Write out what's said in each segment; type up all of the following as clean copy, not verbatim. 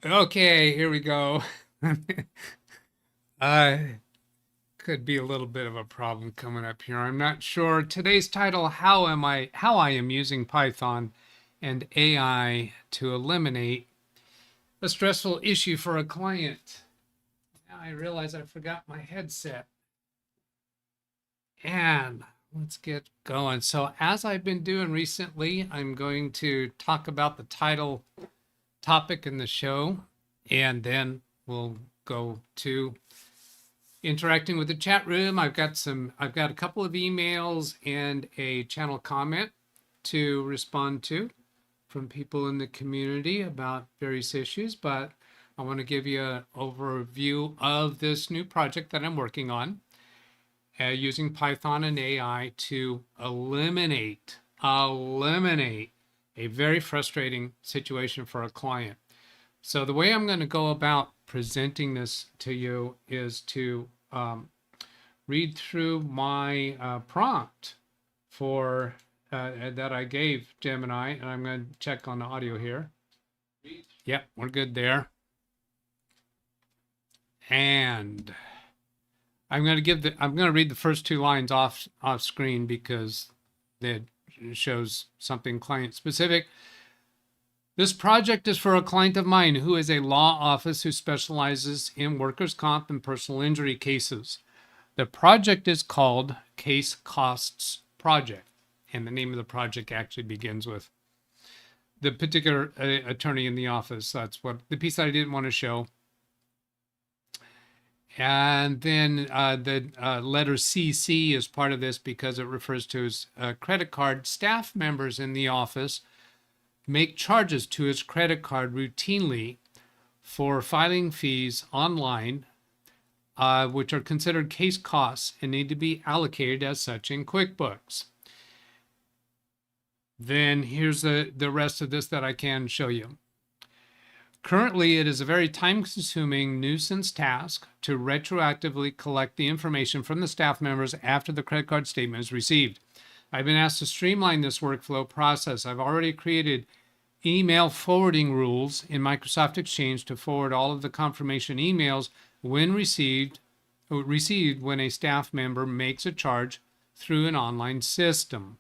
Okay, here we go. Could be a little bit of a problem coming up here. I'm not sure. Today's title, how I am using Python and AI to eliminate a stressful issue for a client. Now I realize I forgot my headset. And let's get going. So as I've been doing recently, I'm going to talk about the title topic in the show, and then we'll go to interacting with the chat room. I've got a couple of emails and a channel comment to respond to from people in the community about various issues, but I want to give you an overview of this new project that I'm working on using Python and AI to eliminate a very frustrating situation for a client. So the way I'm going to go about presenting this to you is to read through my prompt for that I gave Gemini, and I'm going to check on the audio here. Yep, we're good there. And I'm going to read the first two lines off screen because it shows something client specific. This project is for a client of mine who is a law office who specializes in workers' comp and personal injury cases. The project is called Case Costs Project, and the name of the project actually begins with the particular attorney in the office. That's what the piece that I didn't want to show. And then the letter CC is part of this because it refers to his credit card. Staff members in the office make charges to his credit card routinely for filing fees online, which are considered case costs and need to be allocated as such in QuickBooks. Then here's the rest of this that I can show you. Currently, it is a very time-consuming nuisance task to retroactively collect the information from the staff members after the credit card statement is received. I've been asked to streamline this workflow process. I've already created email forwarding rules in Microsoft Exchange to forward all of the confirmation emails when received when a staff member makes a charge through an online system.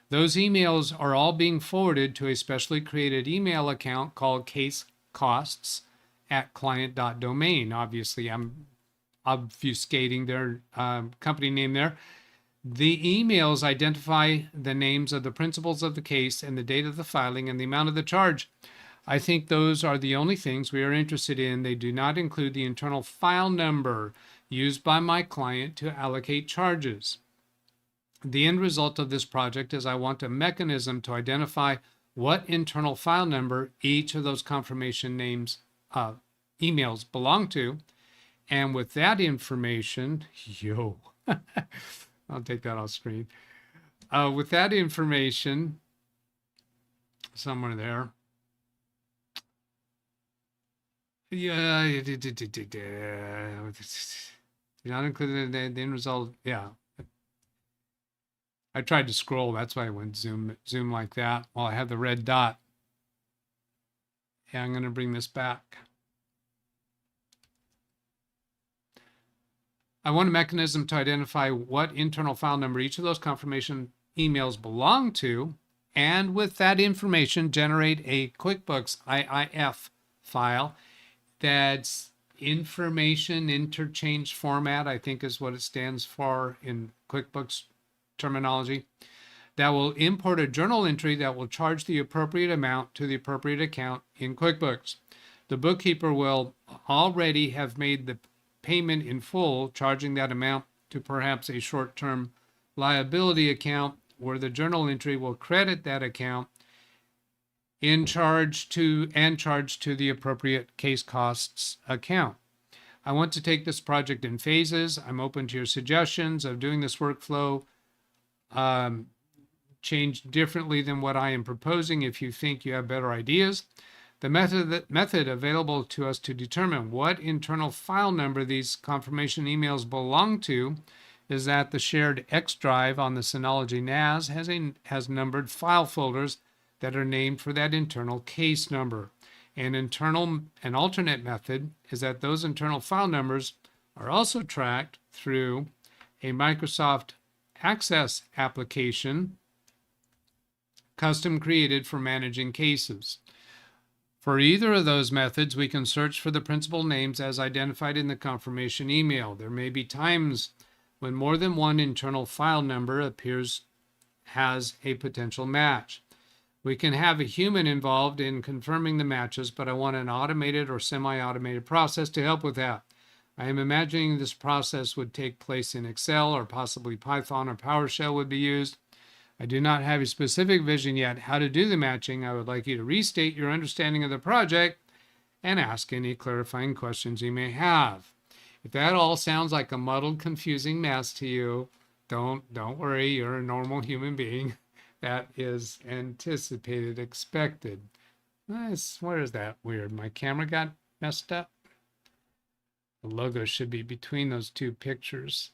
Those emails are all being forwarded to a specially created email account called Case Costs at client.domain. Obviously, I'm obfuscating their company name there. The emails identify the names of the principals of the case and the date of the filing and the amount of the charge. I think those are the only things we are interested in. They do not include the internal file number used by my client to allocate charges. The end result of this project is I want a mechanism to identify what internal file number each of those confirmation names emails belong to. And with that information, I'll take that off screen. With that information, somewhere there. Yeah, not included in the end result. Yeah. I tried to scroll. That's why I went zoom like that. Well, I have the red dot. Yeah, I'm going to bring this back. I want a mechanism to identify what internal file number each of those confirmation emails belong to, and with that information, generate a QuickBooks IIF file that's information interchange format, I think is what it stands for in QuickBooks terminology, that will import a journal entry that will charge the appropriate amount to the appropriate account in QuickBooks. The bookkeeper will already have made the payment in full, charging that amount to perhaps a short-term liability account where the journal entry will credit that account and charge to the appropriate case costs account. I want to take this project in phases. I'm open to your suggestions of doing this workflow change differently than what I am proposing if you think you have better ideas. The method available to us to determine what internal file number these confirmation emails belong to is that the shared X drive on the Synology NAS has numbered file folders that are named for that internal case number. An alternate method is that those internal file numbers are also tracked through a Microsoft Access application custom created for managing cases. For either of those methods, we can search for the principal names as identified in the confirmation email. There may be times when more than one internal file number has a potential match. We can have a human involved in confirming the matches, but I want an automated or semi-automated process to help with that. I am imagining this process would take place in Excel, or possibly Python or PowerShell would be used. I do not have a specific vision yet how to do the matching. I would like you to restate your understanding of the project and ask any clarifying questions you may have. If that all sounds like a muddled, confusing mess to you, don't worry, you're a normal human being. That is anticipated, expected. Where is that weird? My camera got messed up. The logo should be between those two pictures.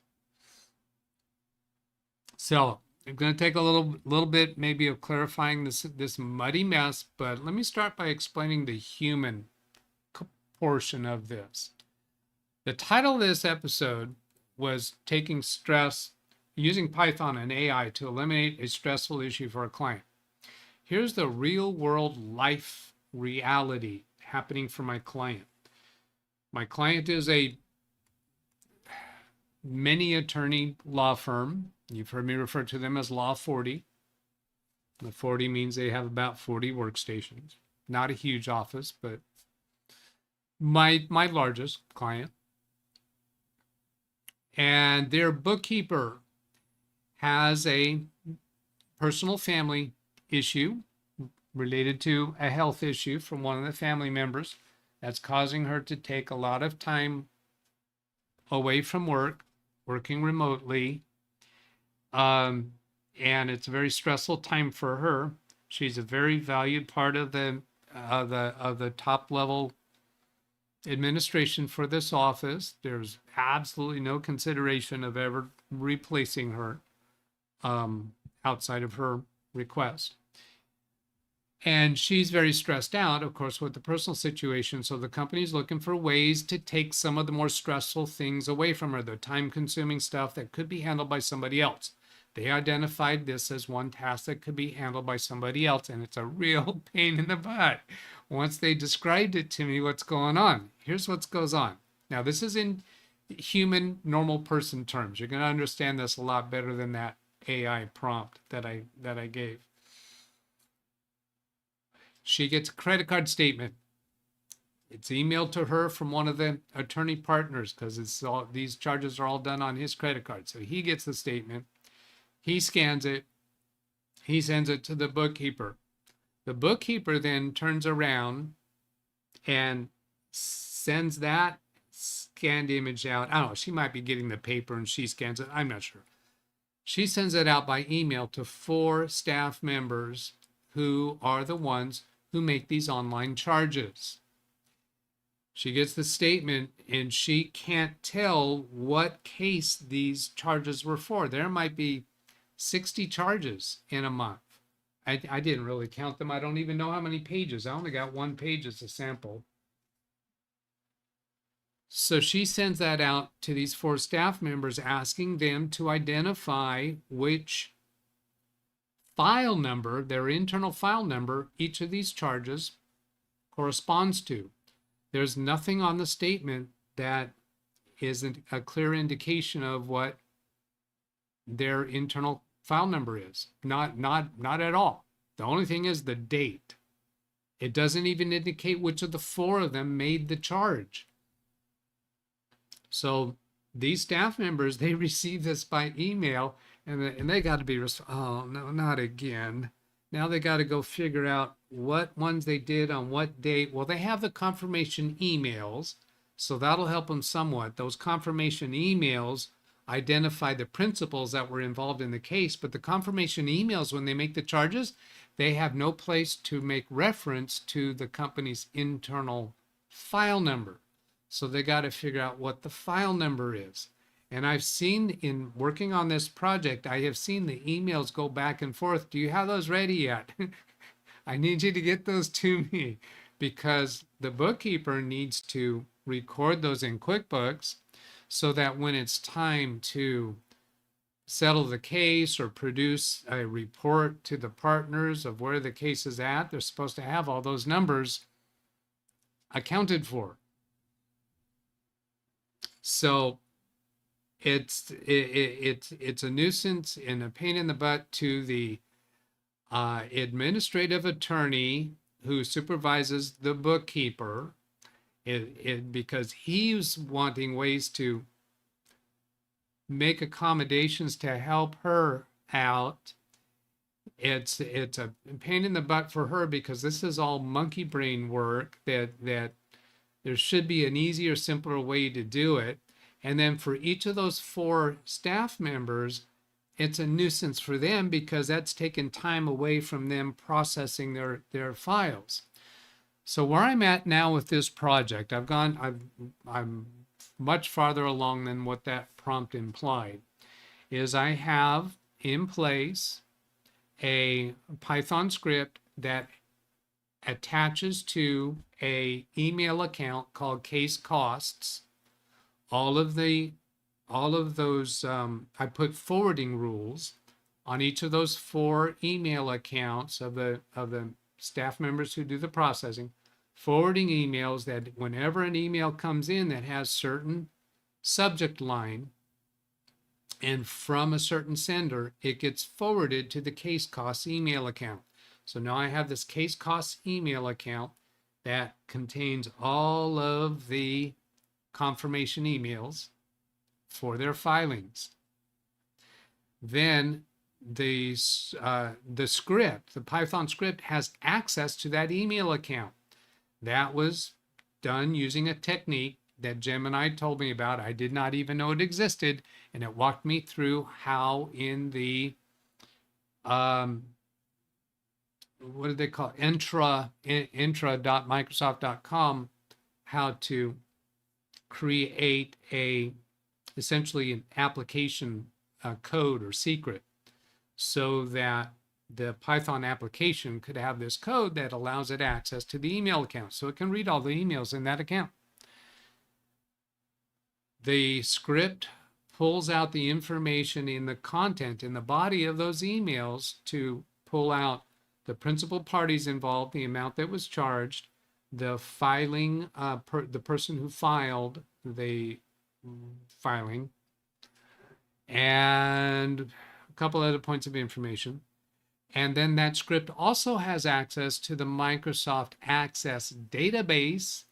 So I'm going to take a little bit maybe of clarifying this muddy mess, but let me start by explaining the human portion of this. The title of this episode was using Python and AI to eliminate a stressful issue for a client. Here's the real world life reality happening for my client. My client is a many attorney law firm. You've heard me refer to them as Law 40. The 40 means they have about 40 workstations. Not a huge office, but my largest client. And their bookkeeper has a personal family issue related to a health issue from one of the family members that's causing her to take a lot of time away from work, working remotely. And it's a very stressful time for her. She's a very valued part of the top level administration for this office. There's absolutely no consideration of ever replacing her outside of her request. And she's very stressed out, of course, with the personal situation. So the company's looking for ways to take some of the more stressful things away from her, the time-consuming stuff that could be handled by somebody else. They identified this as one task that could be handled by somebody else, and it's a real pain in the butt. Once they described it to me, what's going on? Here's what goes on. Now, this is in human, normal person terms. You're going to understand this a lot better than that AI prompt that I gave. She gets a credit card statement. It's emailed to her from one of the attorney partners because these charges are all done on his credit card. So he gets the statement. He scans it. He sends it to the bookkeeper. The bookkeeper then turns around and sends that scanned image out. I don't know. She might be getting the paper and she scans it. I'm not sure. She sends it out by email to 4 staff members who are the ones who make these online charges. She gets the statement and she can't tell what case these charges were for. There might be 60 charges in a month. I didn't really count them. I don't even know how many pages. I only got 1 page as a sample. So she sends that out to these 4 staff members, asking them to identify which file number, their internal file number, each of these charges corresponds to. There's nothing on the statement that is a clear indication of what their internal file number is. Not at all. The only thing is the date. It doesn't even indicate which of the 4 of them made the charge. So these staff members, they receive this by email, and they got to be, oh no, not again. Now they got to go figure out what ones they did on what date. Well, they have the confirmation emails, so that'll help them somewhat. Those confirmation emails identify the principals that were involved in the case, but the confirmation emails, when they make the charges, they have no place to make reference to the company's internal file number. So they got to figure out what the file number is. And I've seen, in working on this project, I have seen the emails go back and forth. Do you have those ready yet? I need you to get those to me. because the bookkeeper needs to record those in QuickBooks so that when it's time to settle the case or produce a report to the partners of where the case is at, they're supposed to have all those numbers accounted for. So it's a nuisance and a pain in the butt to the administrative attorney who supervises the bookkeeper, because he's wanting ways to make accommodations to help her out. It's a pain in the butt for her because this is all monkey brain work that there should be an easier, simpler way to do it. And then for each of those 4 staff members, it's a nuisance for them because that's taken time away from them processing their files. So where I'm at now with this project, I'm much farther along than what that prompt implied, is I have in place a Python script that attaches to a email account called case costs. All of those, I put forwarding rules on each of those 4 email accounts of the staff members who do the processing, forwarding emails that whenever an email comes in that has certain subject line and from a certain sender, it gets forwarded to the case costs email account. So now I have this case costs email account that contains all of the confirmation emails for their filings. Then the script, the Python script, has access to that email account. That was done using a technique that Gemini told me about. I did not even know it existed, and it walked me through how in the what do they call it? intra.microsoft.com, how to create essentially an application code or secret so that the Python application could have this code that allows it access to the email account so it can read all the emails in that account. The script pulls out the information in the content, in the body of those emails, to pull out the principal parties involved, the amount that was charged, the filing, the person who filed the filing, and a couple other points of information. And then that script also has access to the Microsoft Access database,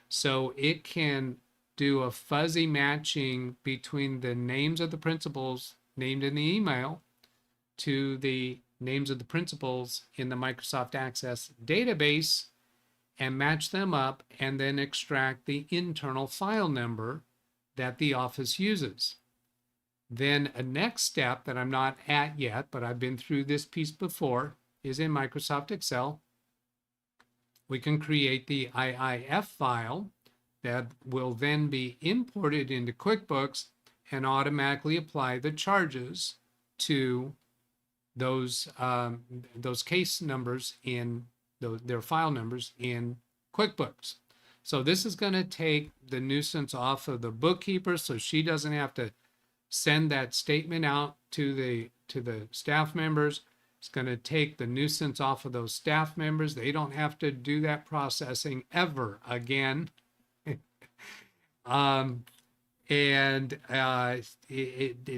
so it can do a fuzzy matching between the names of the principals named in the email to the names of the principals in the Microsoft Access database and match them up, and then extract the internal file number that the office uses. Then a next step that I'm not at yet, but I've been through this piece before, is in Microsoft Excel. We can create the IIF file that will then be imported into QuickBooks and automatically apply the charges to those case numbers in their file numbers in QuickBooks. So this is going to take the nuisance off of the bookkeeper, so she doesn't have to send that statement out to the staff members. It's going to take the nuisance off of those staff members. They don't have to do that processing ever again. It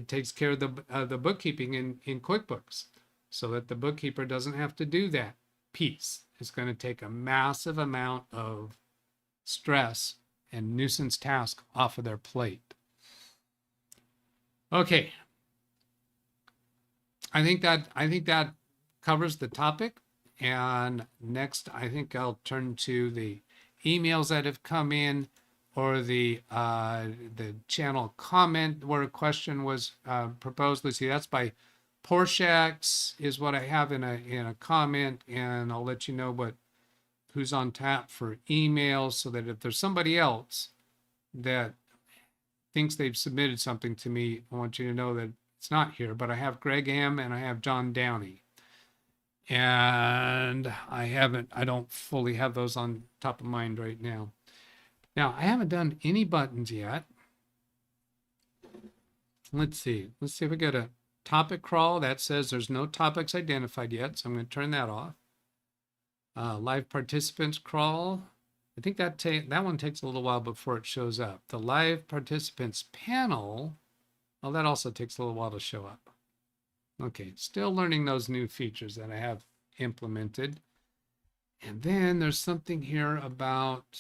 takes care of the bookkeeping in QuickBooks, so that the bookkeeper doesn't have to do that piece. It's going to take a massive amount of stress and nuisance task off of their plate. Okay, I think that covers the topic. And next, I think I'll turn to the emails that have come in, or the channel comment where a question was proposed. Let's see, that's by Porsche is what I have in a comment, and I'll let you know who's on tap for emails, so that if there's somebody else that thinks they've submitted something to me, I want you to know that it's not here. But I have Greg M. and I have John Downey. And I don't fully have those on top of mind right now. Now, I haven't done any buttons yet. Let's see if we get a topic crawl. That says there's no topics identified yet, so I'm going to turn that off. Live participants crawl. I think that one takes a little while before it shows up. The live participants panel, well, that also takes a little while to show up. Okay, still learning those new features that I have implemented. And then there's something here about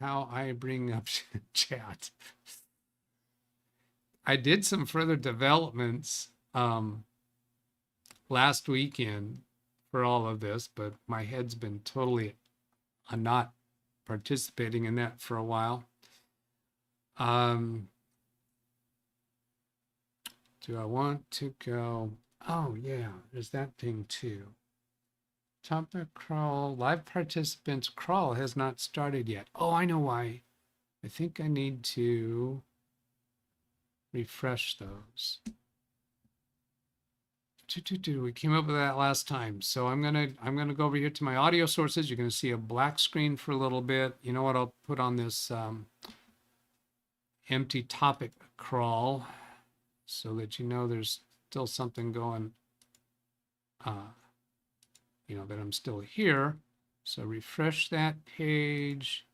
how I bring up chat. I did some further developments last weekend for all of this, but my head's been totally not participating in that for a while. Do I want to go? Oh yeah, there's that thing too. Topic crawl, live participants crawl has not started yet. Oh, I know why. I think I need to refresh those. We came up with that last time. So I'm gonna go over here to my audio sources. You're gonna see a black screen for a little bit. You know what? I'll put on this empty topic crawl so that you know there's still something going. You know that I'm still here. So refresh that page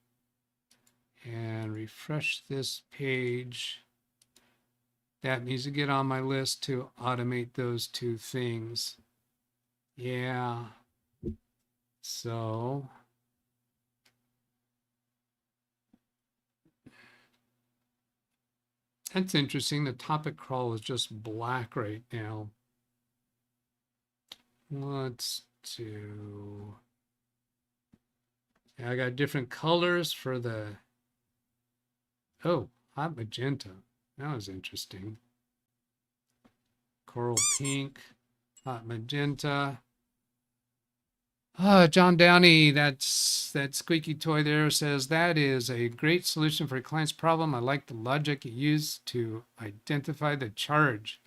and refresh this page. That needs to get on my list to automate those two things. Yeah. So that's interesting. The topic crawl is just black right now. Let's do, I got different colors for the, oh, hot magenta. That was interesting. Coral pink, hot magenta. John Downey, that squeaky toy there, says that is a great solution for a client's problem. I like the logic you use to identify the charge.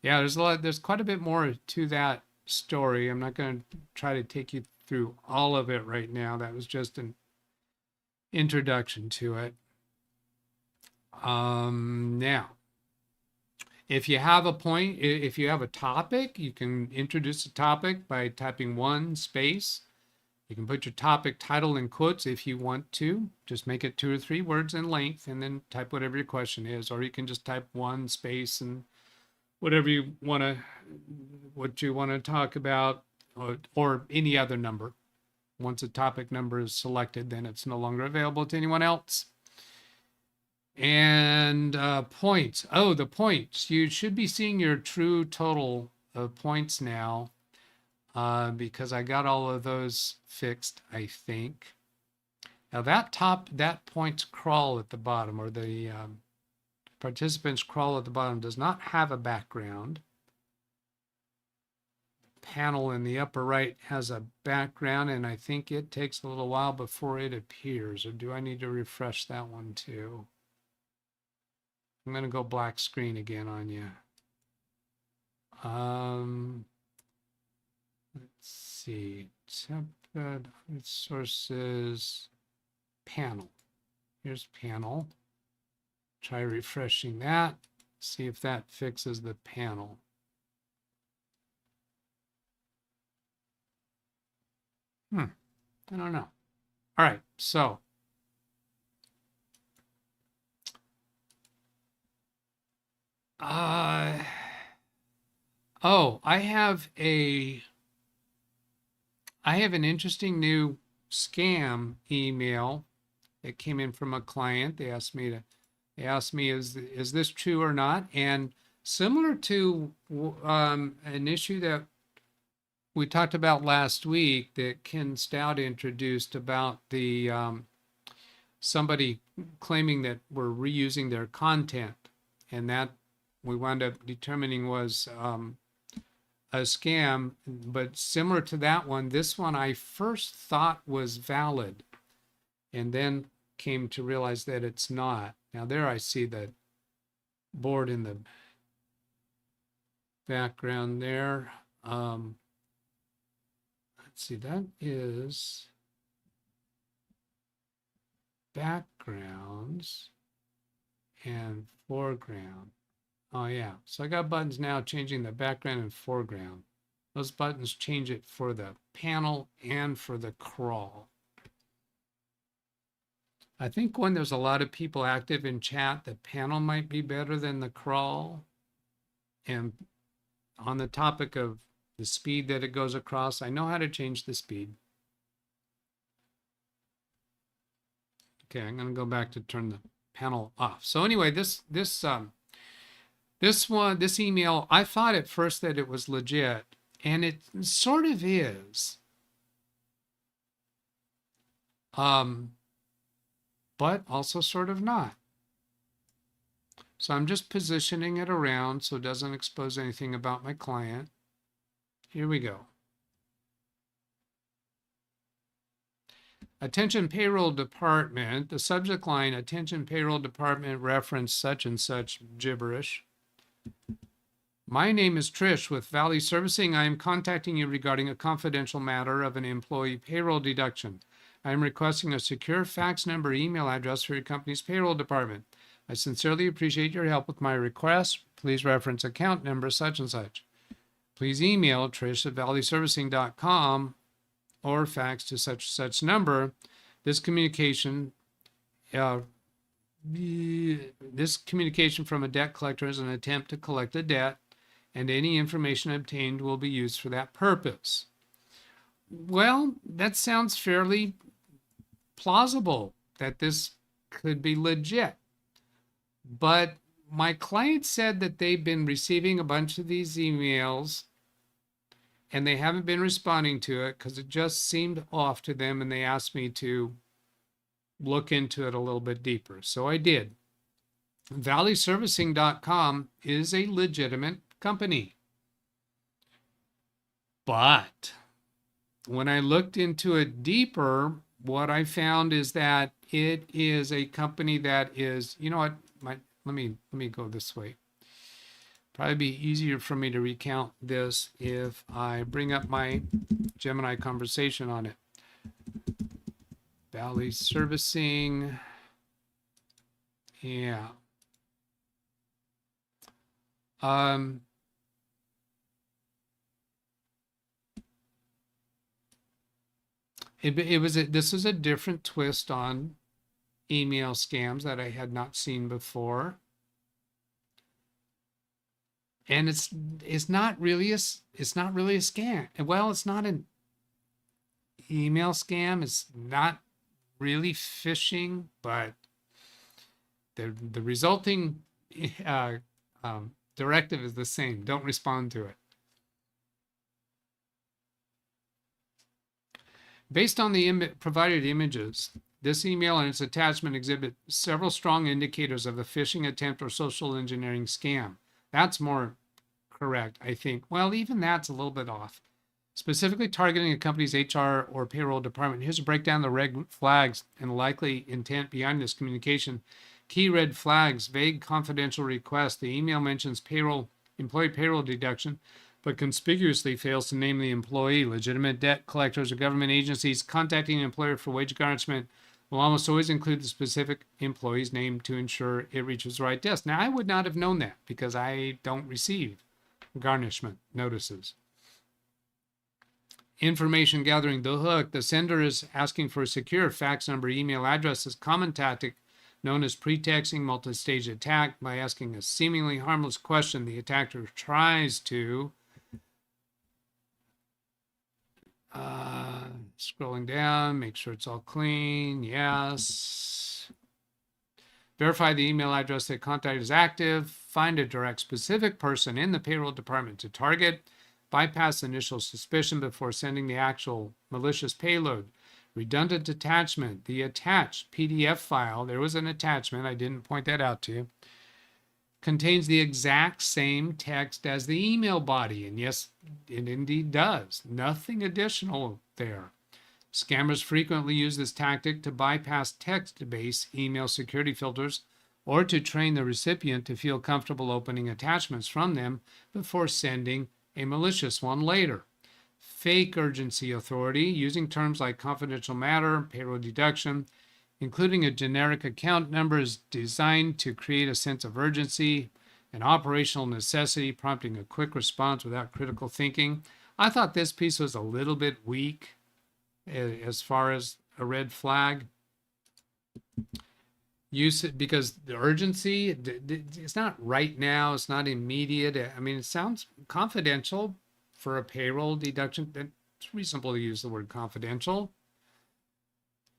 Yeah, there's quite a bit more to that story. I'm not going to try to take you through all of it right now. That was just an introduction to it. Now, if you have a point, if you have a topic, you can introduce a topic by typing 1 space. You can put your topic title in quotes if you want to. Just make it 2 or 3 words in length and then type whatever your question is, or you can just type 1 space and whatever you want to, what you want to talk about, or any other number. Once a topic number is selected, then it's no longer available to anyone else. And points. Oh, the points. You should be seeing your true total of points now because I got all of those fixed, I think. Now that points crawl at the bottom, or the participants crawl at the bottom, does not have a background. Panel in the upper right has a background, and I think it takes a little while before it appears. Or do I need to refresh that one too? I'm going to go black screen again on you. Let's see. Template sources panel. Here's panel. Try refreshing that. See if that fixes the panel. I don't know. All right, so oh, I have an interesting new scam email that came in from a client. They asked me, is this true or not? And similar to an issue that we talked about last week that Ken Stout introduced about the somebody claiming that we're reusing their content, and that we wound up determining was a scam. But similar to that one, this one I first thought was valid and then came to realize that it's not. Now there I see the board in the background there. let's see, that is backgrounds and foreground. Oh yeah, so I got buttons now changing the background and foreground. Those buttons change it for the panel and for the crawl. I think when there's a lot of people active in chat, the panel might be better than the crawl. And on the topic of the speed that it goes across, I know how to change the speed. Okay, I'm going to go back to turn the panel off. So anyway, this email, I thought at first that it was legit, and it sort of is. But also sort of not. So I'm just positioning it around so it doesn't expose anything about my client. Here we go. Attention payroll department, the subject line, attention payroll department reference such and such gibberish. My name is Trish with Valley Servicing. I am contacting you regarding a confidential matter of an employee payroll deduction. I am requesting a secure fax number, email address for your company's payroll department. I sincerely appreciate your help with my request. Please reference account number such and such. Please email trish@valleyservicing.com or fax to such number. This communication from a debt collector is an attempt to collect a debt, and any information obtained will be used for that purpose. Well, that sounds fairly plausible that this could be legit. But my client said that they've been receiving a bunch of these emails and they haven't been responding to it because it just seemed off to them, and they asked me to look into it a little bit deeper. So I did. ValleyServicing.com is a legitimate company. But when I looked into it deeper, what I found is that it is a company that is, you know what, let me go this way. Probably be easier for me to recount this if I bring up my Gemini conversation on it. Valley Servicing. Yeah. This was a different twist on email scams that I had not seen before. And it's not really a scam. Well, it's not an email scam. It's not really phishing, but the resulting directive is the same. Don't respond to it. Based on the provided images, this email and its attachment exhibit several strong indicators of a phishing attempt or social engineering scam. That's more correct, I think. Well, even that's a little bit off. Specifically targeting a company's HR or payroll department. Here's a breakdown of the red flags and likely intent behind this communication. Key red flags: vague confidential request. The email mentions employee payroll deduction, but conspicuously fails to name the employee. Legitimate debt collectors or government agencies contacting an employer for wage garnishment will almost always include the specific employee's name to ensure it reaches the right desk. Now, I would not have known that because I don't receive garnishment notices. Information gathering: the hook. The sender is asking for a secure fax number, email address as common tactic known as pretexting multi-stage attack. By asking a seemingly harmless question, the attacker tries to scrolling down, make sure it's all clean. Yes. Verify the email address that contact is active. Find a direct specific person in the payroll department to target. Bypass initial suspicion before sending the actual malicious payload. Redundant attachment. The attached PDF file, there was an attachment, I didn't point that out to you, contains the exact same text as the email body. And yes, it indeed does. Nothing additional there. Scammers frequently use this tactic to bypass text-based email security filters or to train the recipient to feel comfortable opening attachments from them before sending a malicious one later. fake urgency authority, using terms like confidential matter, payroll deduction, including a generic account number, is designed to create a sense of urgency and operational necessity, prompting a quick response without critical thinking. I thought this piece was a little bit weak as far as a red flag. Use it because the urgency, it's not right now, it's not immediate. I mean, it sounds confidential for a payroll deduction. It's reasonable to use the word confidential.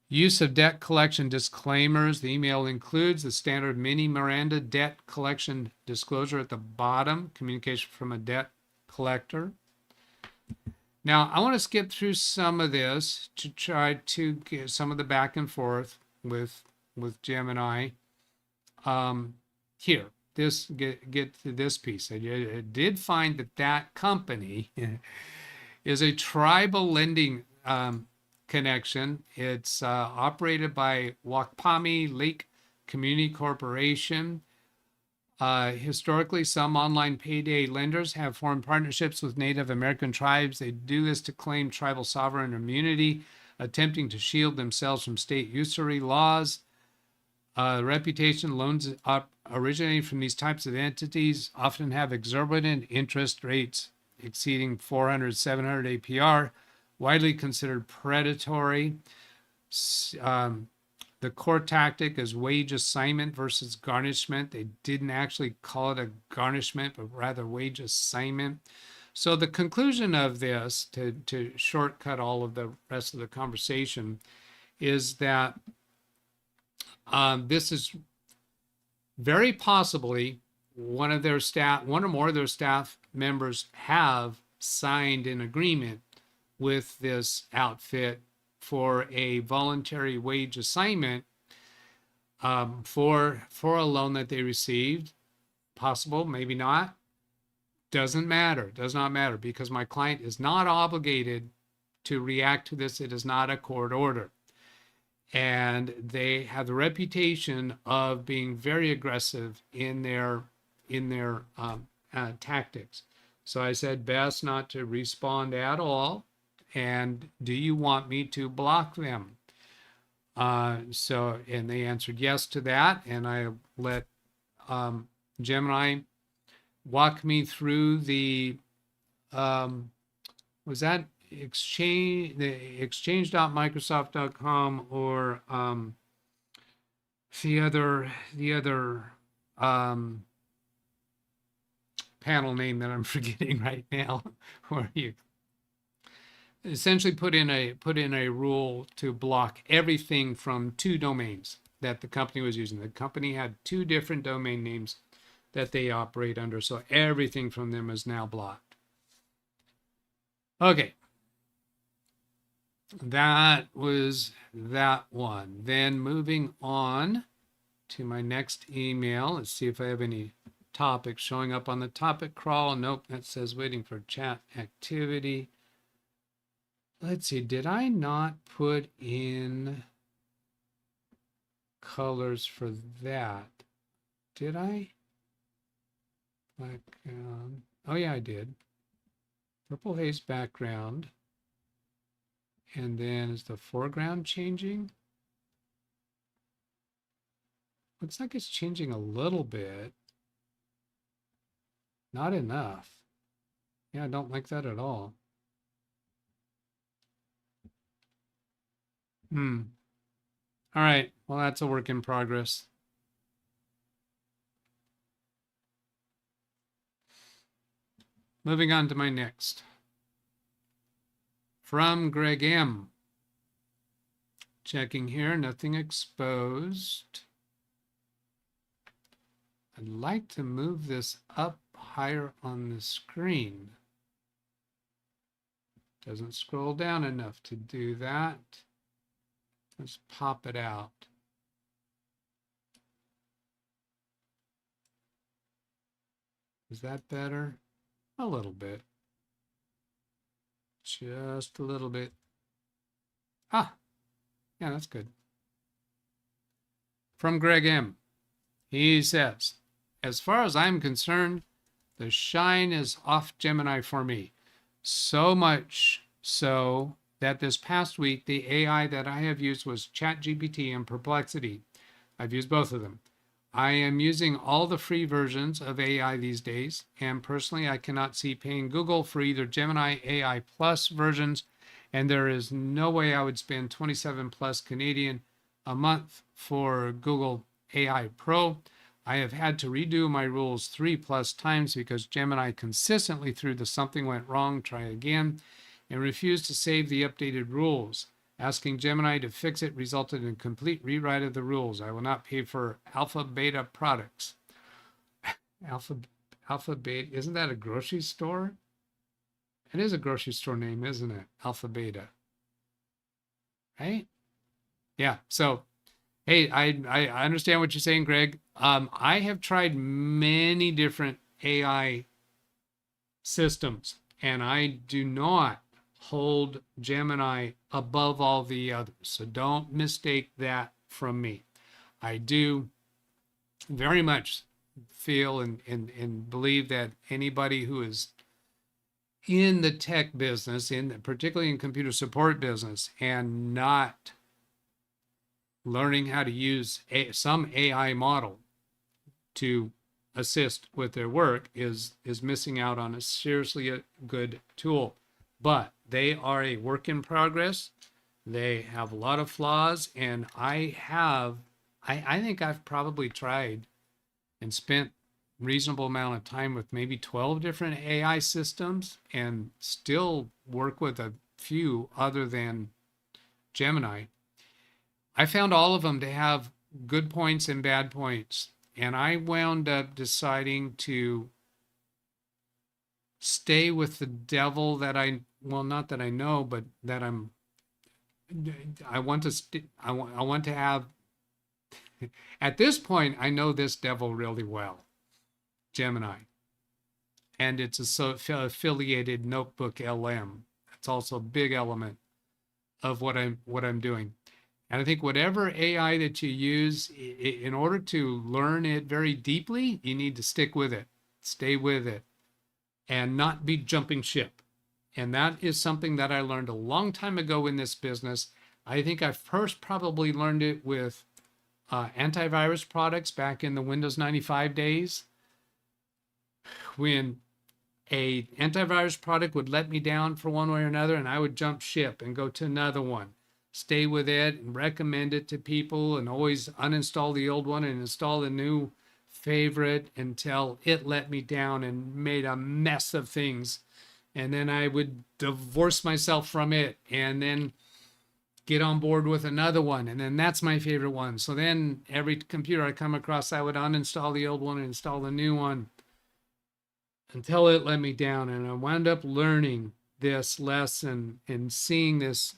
Use of debt collection disclaimers. The email includes the standard mini Miranda debt collection disclosure at the bottom, communication from a debt collector. Now, I want to skip through some of this to try to get some of the back and forth with Gemini. Here, get to this piece. I did find that company is a tribal lending connection. It's operated by Wakpami Lake Community Corporation. Historically, some online payday lenders have formed partnerships with Native American tribes. They do this to claim tribal sovereign immunity, attempting to shield themselves from state usury laws. Reputation loans originating from these types of entities often have exorbitant interest rates exceeding 400, 700 APR, widely considered predatory. The core tactic is wage assignment versus garnishment. They didn't actually call it a garnishment, but rather wage assignment. So the conclusion of this, to shortcut all of the rest of the conversation, is that this is very possibly one or more of their staff members have signed an agreement with this outfit for a voluntary wage assignment for a loan that they received. Possible, maybe not. Doesn't matter. Does not matter, because my client is not obligated to react to this. It is not a court order. And they have the reputation of being very aggressive in their tactics. So I said best not to respond at all. And do you want me to block them? And they answered yes to that. And I let Gemini walk me through the, was that exchange.microsoft.com or the other panel name that I'm forgetting right now, where you essentially put in a rule to block everything from 2 domains that the company was using. The company had 2 different domain names that they operate under, so everything from them is now blocked. Okay, that was that one. Then moving on to my next email. Let's see if I have any topics showing up on the topic crawl. Nope, that says waiting for chat activity. Let's see, did I not put in colors for that? Did I? Background. Oh yeah, I did. Purple haze background. And then is the foreground changing? Looks like it's changing a little bit. Not enough. Yeah, I don't like that at all. All right, well, that's a work in progress. Moving on to my next. From Greg M. Checking here, nothing exposed. I'd like to move this up higher on the screen. Doesn't scroll down enough to do that. Let's pop it out. Is that better? A little bit. Just a little bit. Ah, yeah, that's good. From Greg M. He says, as far as I'm concerned, the shine is off Gemini for me. So much so that this past week, the AI that I have used was ChatGPT and Perplexity. I've used both of them. I am using all the free versions of AI these days, and personally, I cannot see paying Google for either Gemini AI Plus versions, and there is no way I would spend 27 plus Canadian a month for Google AI Pro. I have had to redo my rules 3+ times because Gemini consistently threw the something went wrong, try again, and refused to save the updated rules. Asking Gemini to fix it resulted in a complete rewrite of the rules. I will not pay for alpha beta products. Alpha beta, isn't that a grocery store? It is a grocery store name, isn't it? Alpha beta. Right? Yeah. So, hey, I understand what you're saying, Greg. I have tried many different AI systems, and I do not hold Gemini above all the others. So don't mistake that from me. I do very much feel and believe that anybody who is in the tech business, particularly in computer support business, and not learning how to use some AI model to assist with their work is missing out on a seriously good tool. But they are a work in progress. They have a lot of flaws, and I think I've probably tried and spent reasonable amount of time with maybe 12 different AI systems and still work with a few other than Gemini. I found all of them to have good points and bad points. And I wound up deciding to stay with the devil that not that I know, but that I want to have, at this point, I know this devil really well, Gemini. And it's affiliated Notebook LM. That's also a big element of what I'm doing. And I think whatever AI that you use, in order to learn it very deeply, you need to stick with it, stay with it, and not be jumping ship. And that is something that I learned a long time ago in this business. I think I first probably learned it with antivirus products back in the Windows 95 days, when a antivirus product would let me down for one way or another, and I would jump ship and go to another one. Stay with it and recommend it to people, and always uninstall the old one and install the new favorite until it let me down and made a mess of things. And then I would divorce myself from it and then get on board with another one. And then that's my favorite one. So then every computer I come across, I would uninstall the old one and install the new one until it let me down. And I wound up learning this lesson and seeing this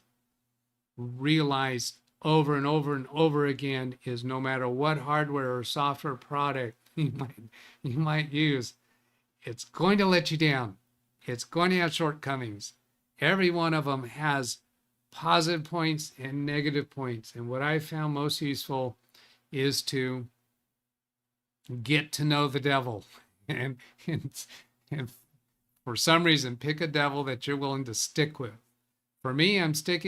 realized over and over and over again is no matter what hardware or software product you might use, it's going to let you down. It's going to have shortcomings. Every one of them has positive points and negative points. And what I found most useful is to get to know the devil and for some reason pick a devil that you're willing to stick with. For me, I stick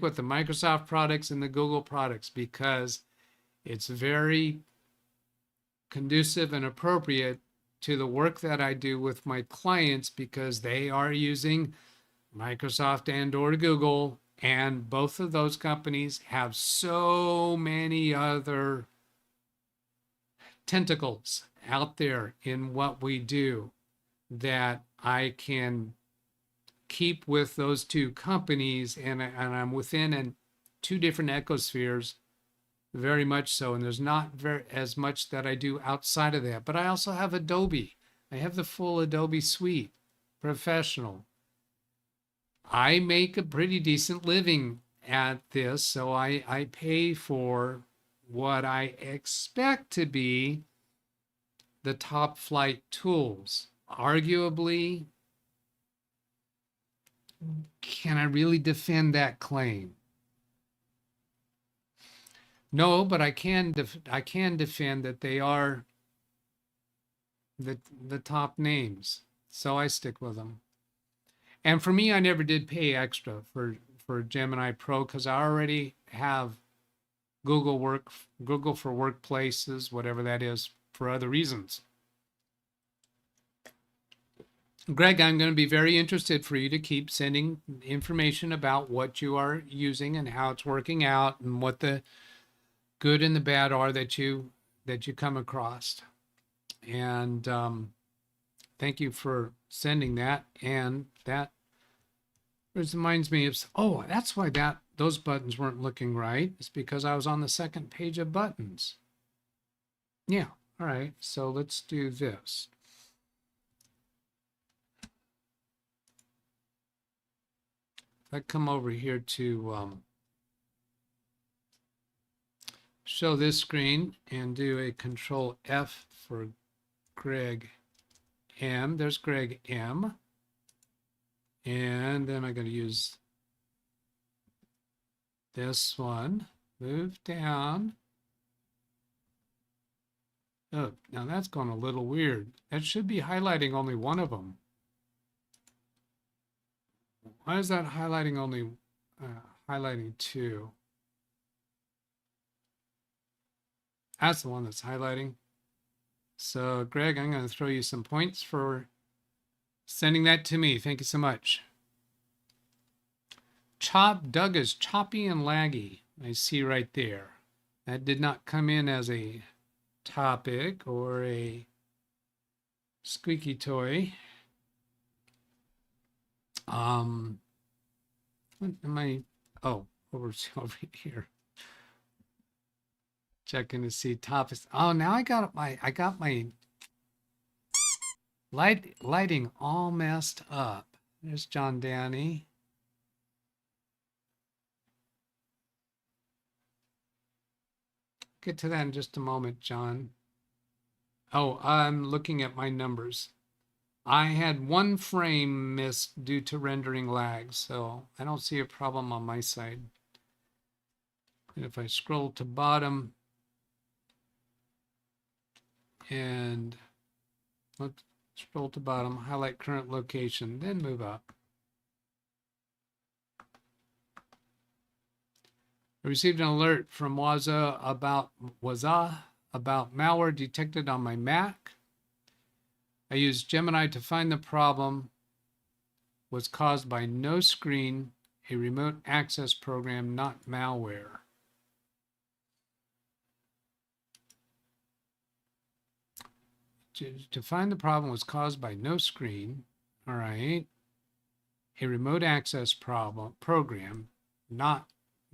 with the Microsoft products and the Google products because it's very conducive and appropriate to the work that I do with my clients, because they are using Microsoft and or Google, and both of those companies have so many other tentacles out there in what we do that I can keep with those two companies, and I'm within two different ecospheres, very much so. And there's not as much that I do outside of that. But I also have Adobe. I have the full Adobe suite, professional. I make a pretty decent living at this, so I pay for what I expect to be the top flight tools. Arguably, can I really defend that claim? No, but I can defend that they are the top names. So I stick with them. And for me, I never did pay extra for Gemini Pro because I already have Google for Workplaces, whatever that is, for other reasons. Greg, I'm going to be very interested for you to keep sending information about what you are using and how it's working out and what the good and the bad are that you come across. And thank you for sending that. And that reminds me of, oh, that's why those buttons weren't looking right. It's because I was on the second page of buttons. Yeah. All right. So let's do this. If I come over here to show this screen and do a Control F for Greg M. There's Greg M. And then I'm going to use this one. Move down. Oh, now that's going a little weird. That should be highlighting only one of them. Why is that highlighting only highlighting two? That's the one that's highlighting. So Greg, I'm going to throw you some points for sending that to me. Thank you so much. Doug is choppy and laggy. I see right there. That did not come in as a topic or a squeaky toy. What am I? Oh, over here. Checking to see topics. Oh, now I got my lighting all messed up. There's John Danny. Get to that in just a moment, John. Oh, I'm looking at my numbers. I had one frame missed due to rendering lag, so I don't see a problem on my side. And if I scroll to bottom and let's scroll to bottom, highlight current location, then move up. I received an alert from Waza about malware detected on my Mac. I used Gemini to find the problem was caused by no screen, a remote access program, not malware. To find the problem was caused by no screen, all right, a remote access program, not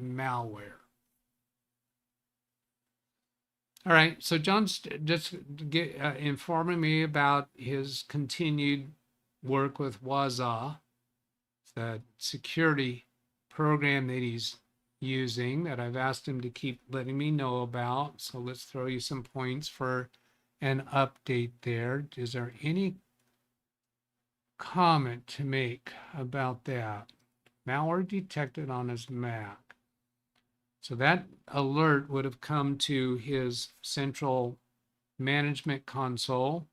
malware. All right, so John's just informing me about his continued work with Waza, the security program that he's using that I've asked him to keep letting me know about. So let's throw you some points for an update there. Is there any comment to make about that? Malware detected on his Mac. So that alert would have come to his central management console.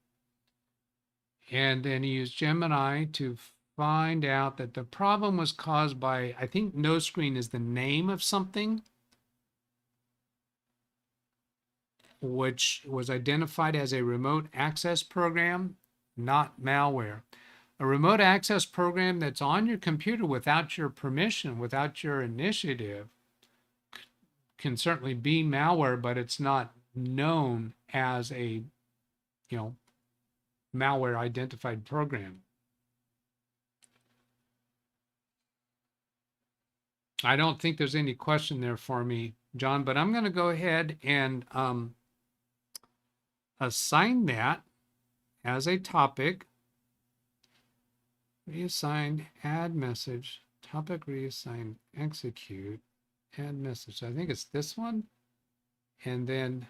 And then he used Gemini to find out that the problem was caused by, I think no screen is the name of something, which was identified as a remote access program, not malware. A remote access program that's on your computer without your permission, without your initiative, can certainly be malware, but it's not known as a, malware identified program. I don't think there's any question there for me, John, but I'm going to go ahead and assign that as a topic. Reassign, add message, topic reassign, execute, add message. I think it's this one and then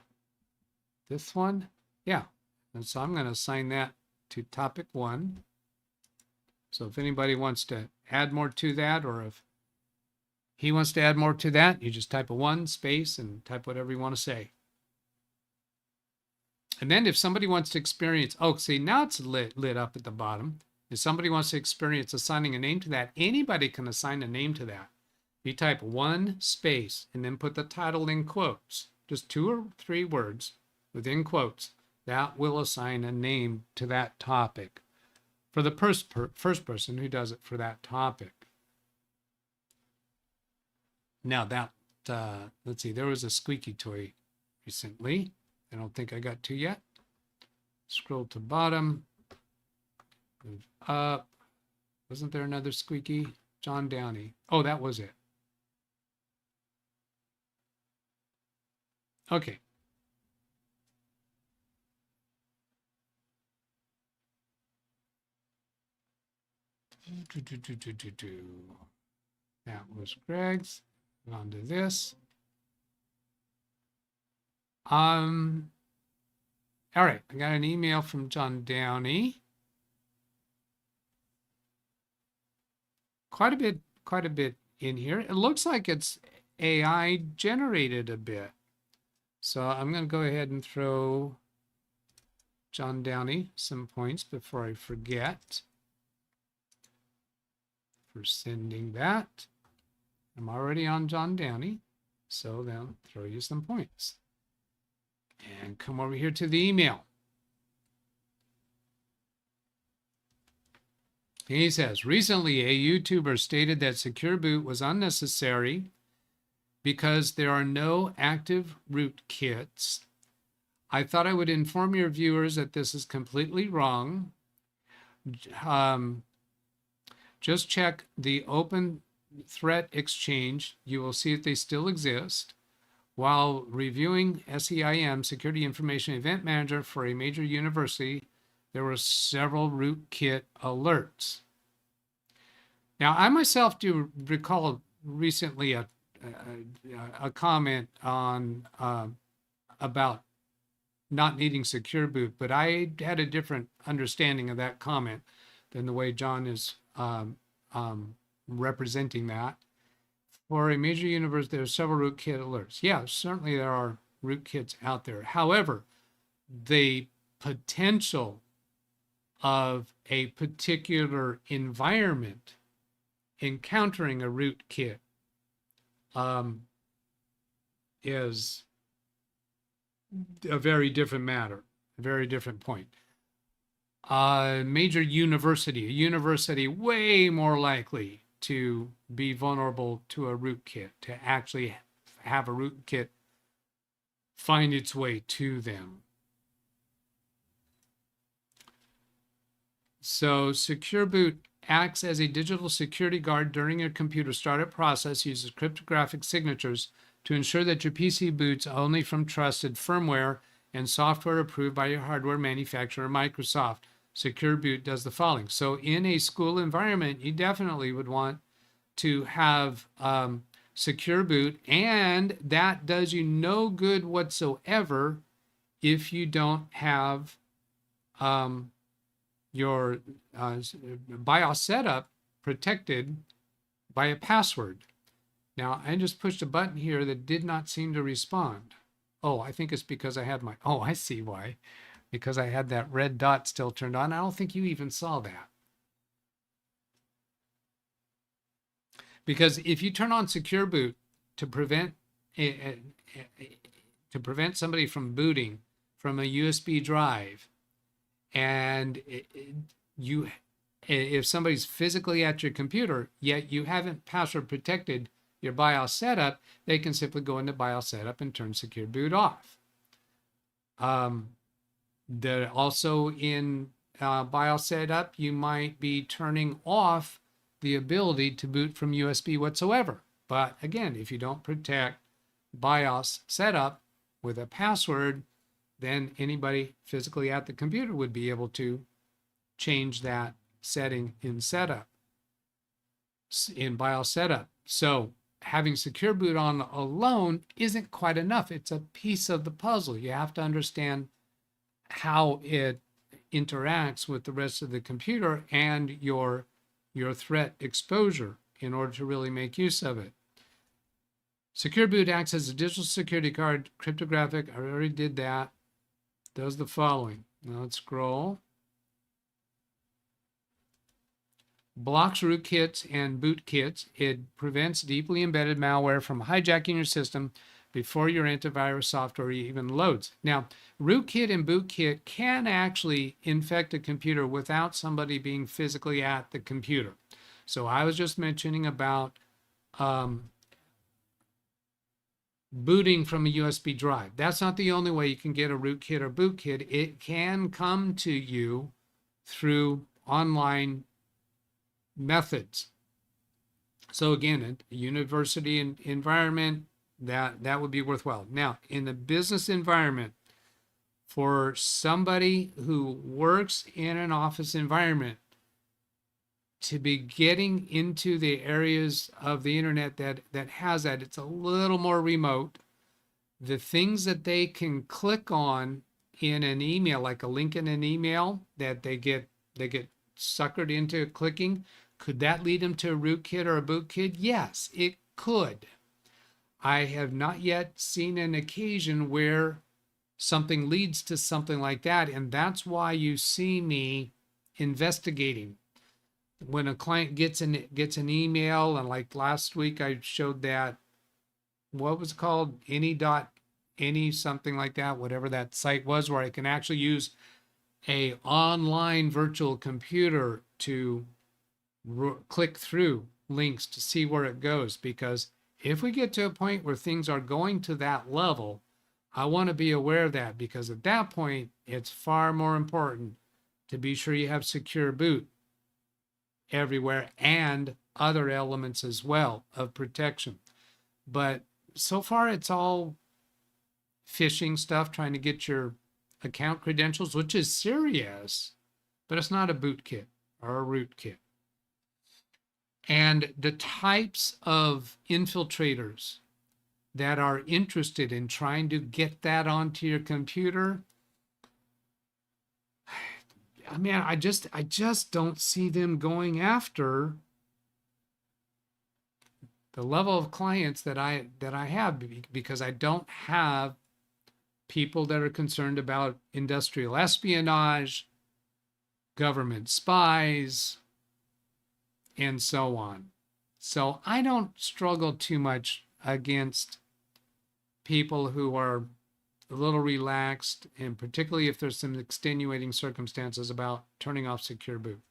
this one. Yeah. And so I'm going to assign that to topic 1. So if anybody wants to add more to that, or if he wants to add more to that, you just type a 1 space and type whatever you want to say. And then if somebody wants to experience, oh, see, now it's lit up at the bottom. If somebody wants to experience assigning a name to that, anybody can assign a name to that. You type 1 space and then put the title in quotes, just 2 or 3 words within quotes. That will assign a name to that topic for the first person who does it for that topic. Now that, let's see, there was a squeaky toy recently. I don't think I got to yet. Scroll to bottom, move up. Wasn't there another squeaky? John Downey. Oh, that was it. Okay. That was Greg's. On to this. All right, I got an email from John Downey. Quite a bit in here. It looks like it's AI generated a bit. So I'm going to go ahead and throw John Downey some points before I forget for sending that. I'm already on John Downey, so then throw you some points. And come over here to the email. He says, recently a YouTuber stated that Secure Boot was unnecessary because there are no active rootkits. I thought I would inform your viewers that this is completely wrong. Just check the Open Threat Exchange. You will see that they still exist. While reviewing SEIM, Security Information Event Manager for a major university, there were several rootkit alerts. Now, I myself do recall recently a comment on about not needing Secure Boot, but I had a different understanding of that comment than the way John is representing that. For a major university, there are several rootkit alerts. Yeah, certainly there are rootkits out there. However, the potential of a particular environment encountering a rootkit is a very different matter, a very different point. Major university, a university way more likely to be vulnerable to a rootkit, to actually have a rootkit find its way to them. So Secure Boot acts as a digital security guard during your computer startup process, uses cryptographic signatures to ensure that your PC boots only from trusted firmware and software approved by your hardware manufacturer, Microsoft. Secure Boot does the following. So in a school environment, you definitely would want to have Secure Boot, and that does you no good whatsoever if you don't have your BIOS setup protected by a password. Now, I just pushed a button here that did not seem to respond. Oh, I think it's because I had my, oh, I see why. Because I had that red dot still turned on. I don't think you even saw that. Because if you turn on Secure Boot to prevent somebody from booting from a USB drive, and if somebody's physically at your computer, yet you haven't password protected your BIOS setup, they can simply go into BIOS setup and turn Secure Boot off. Also in BIOS setup, you might be turning off the ability to boot from USB whatsoever. But again, if you don't protect BIOS setup with a password, then anybody physically at the computer would be able to change that setting in setup, in BIOS setup. So having Secure Boot on alone isn't quite enough. It's a piece of the puzzle. You have to understand how it interacts with the rest of the computer and your threat exposure in order to really make use of it. Secure Boot acts as a digital security guard, cryptographic. I already did that. Does the following. Now let's scroll. blocks rootkits and bootkits. It prevents deeply embedded malware from hijacking your system before your antivirus software even loads. Now, rootkit and bootkit can actually infect a computer without somebody being physically at the computer. So I was just mentioning about booting from a USB drive. That's not the only way you can get a rootkit or bootkit. It can come to you through online methods. So again, a university environment, that would be worthwhile. Now, in the business environment, for somebody who works in an office environment, to be getting into the areas of the internet that has that, it's a little more remote. The things that they can click on in an email, like a link in an email that they get suckered into clicking, could that lead them to a rootkit or a bootkit? Yes, it could. I have not yet seen an occasion where something leads to something like that, and that's why you see me investigating. When a client gets an email, and like last week I showed that, what was it called, any something like that, whatever that site was, where I can actually use a online virtual computer to click through links to see where it goes. Because if we get to a point where things are going to that level, I want to be aware of that, because at that point it's far more important to be sure you have secure boot everywhere and other elements as well of protection. But so far it's all phishing stuff, trying to get your account credentials, which is serious, but it's not a bootkit or a rootkit. And the types of infiltrators that are interested in trying to get that onto your computer, I mean, I just don't see them going after the level of clients that I have, because I don't have people that are concerned about industrial espionage, government spies, and so on. So I don't struggle too much against people who are a little relaxed, and particularly if there's some extenuating circumstances about turning off secure boot.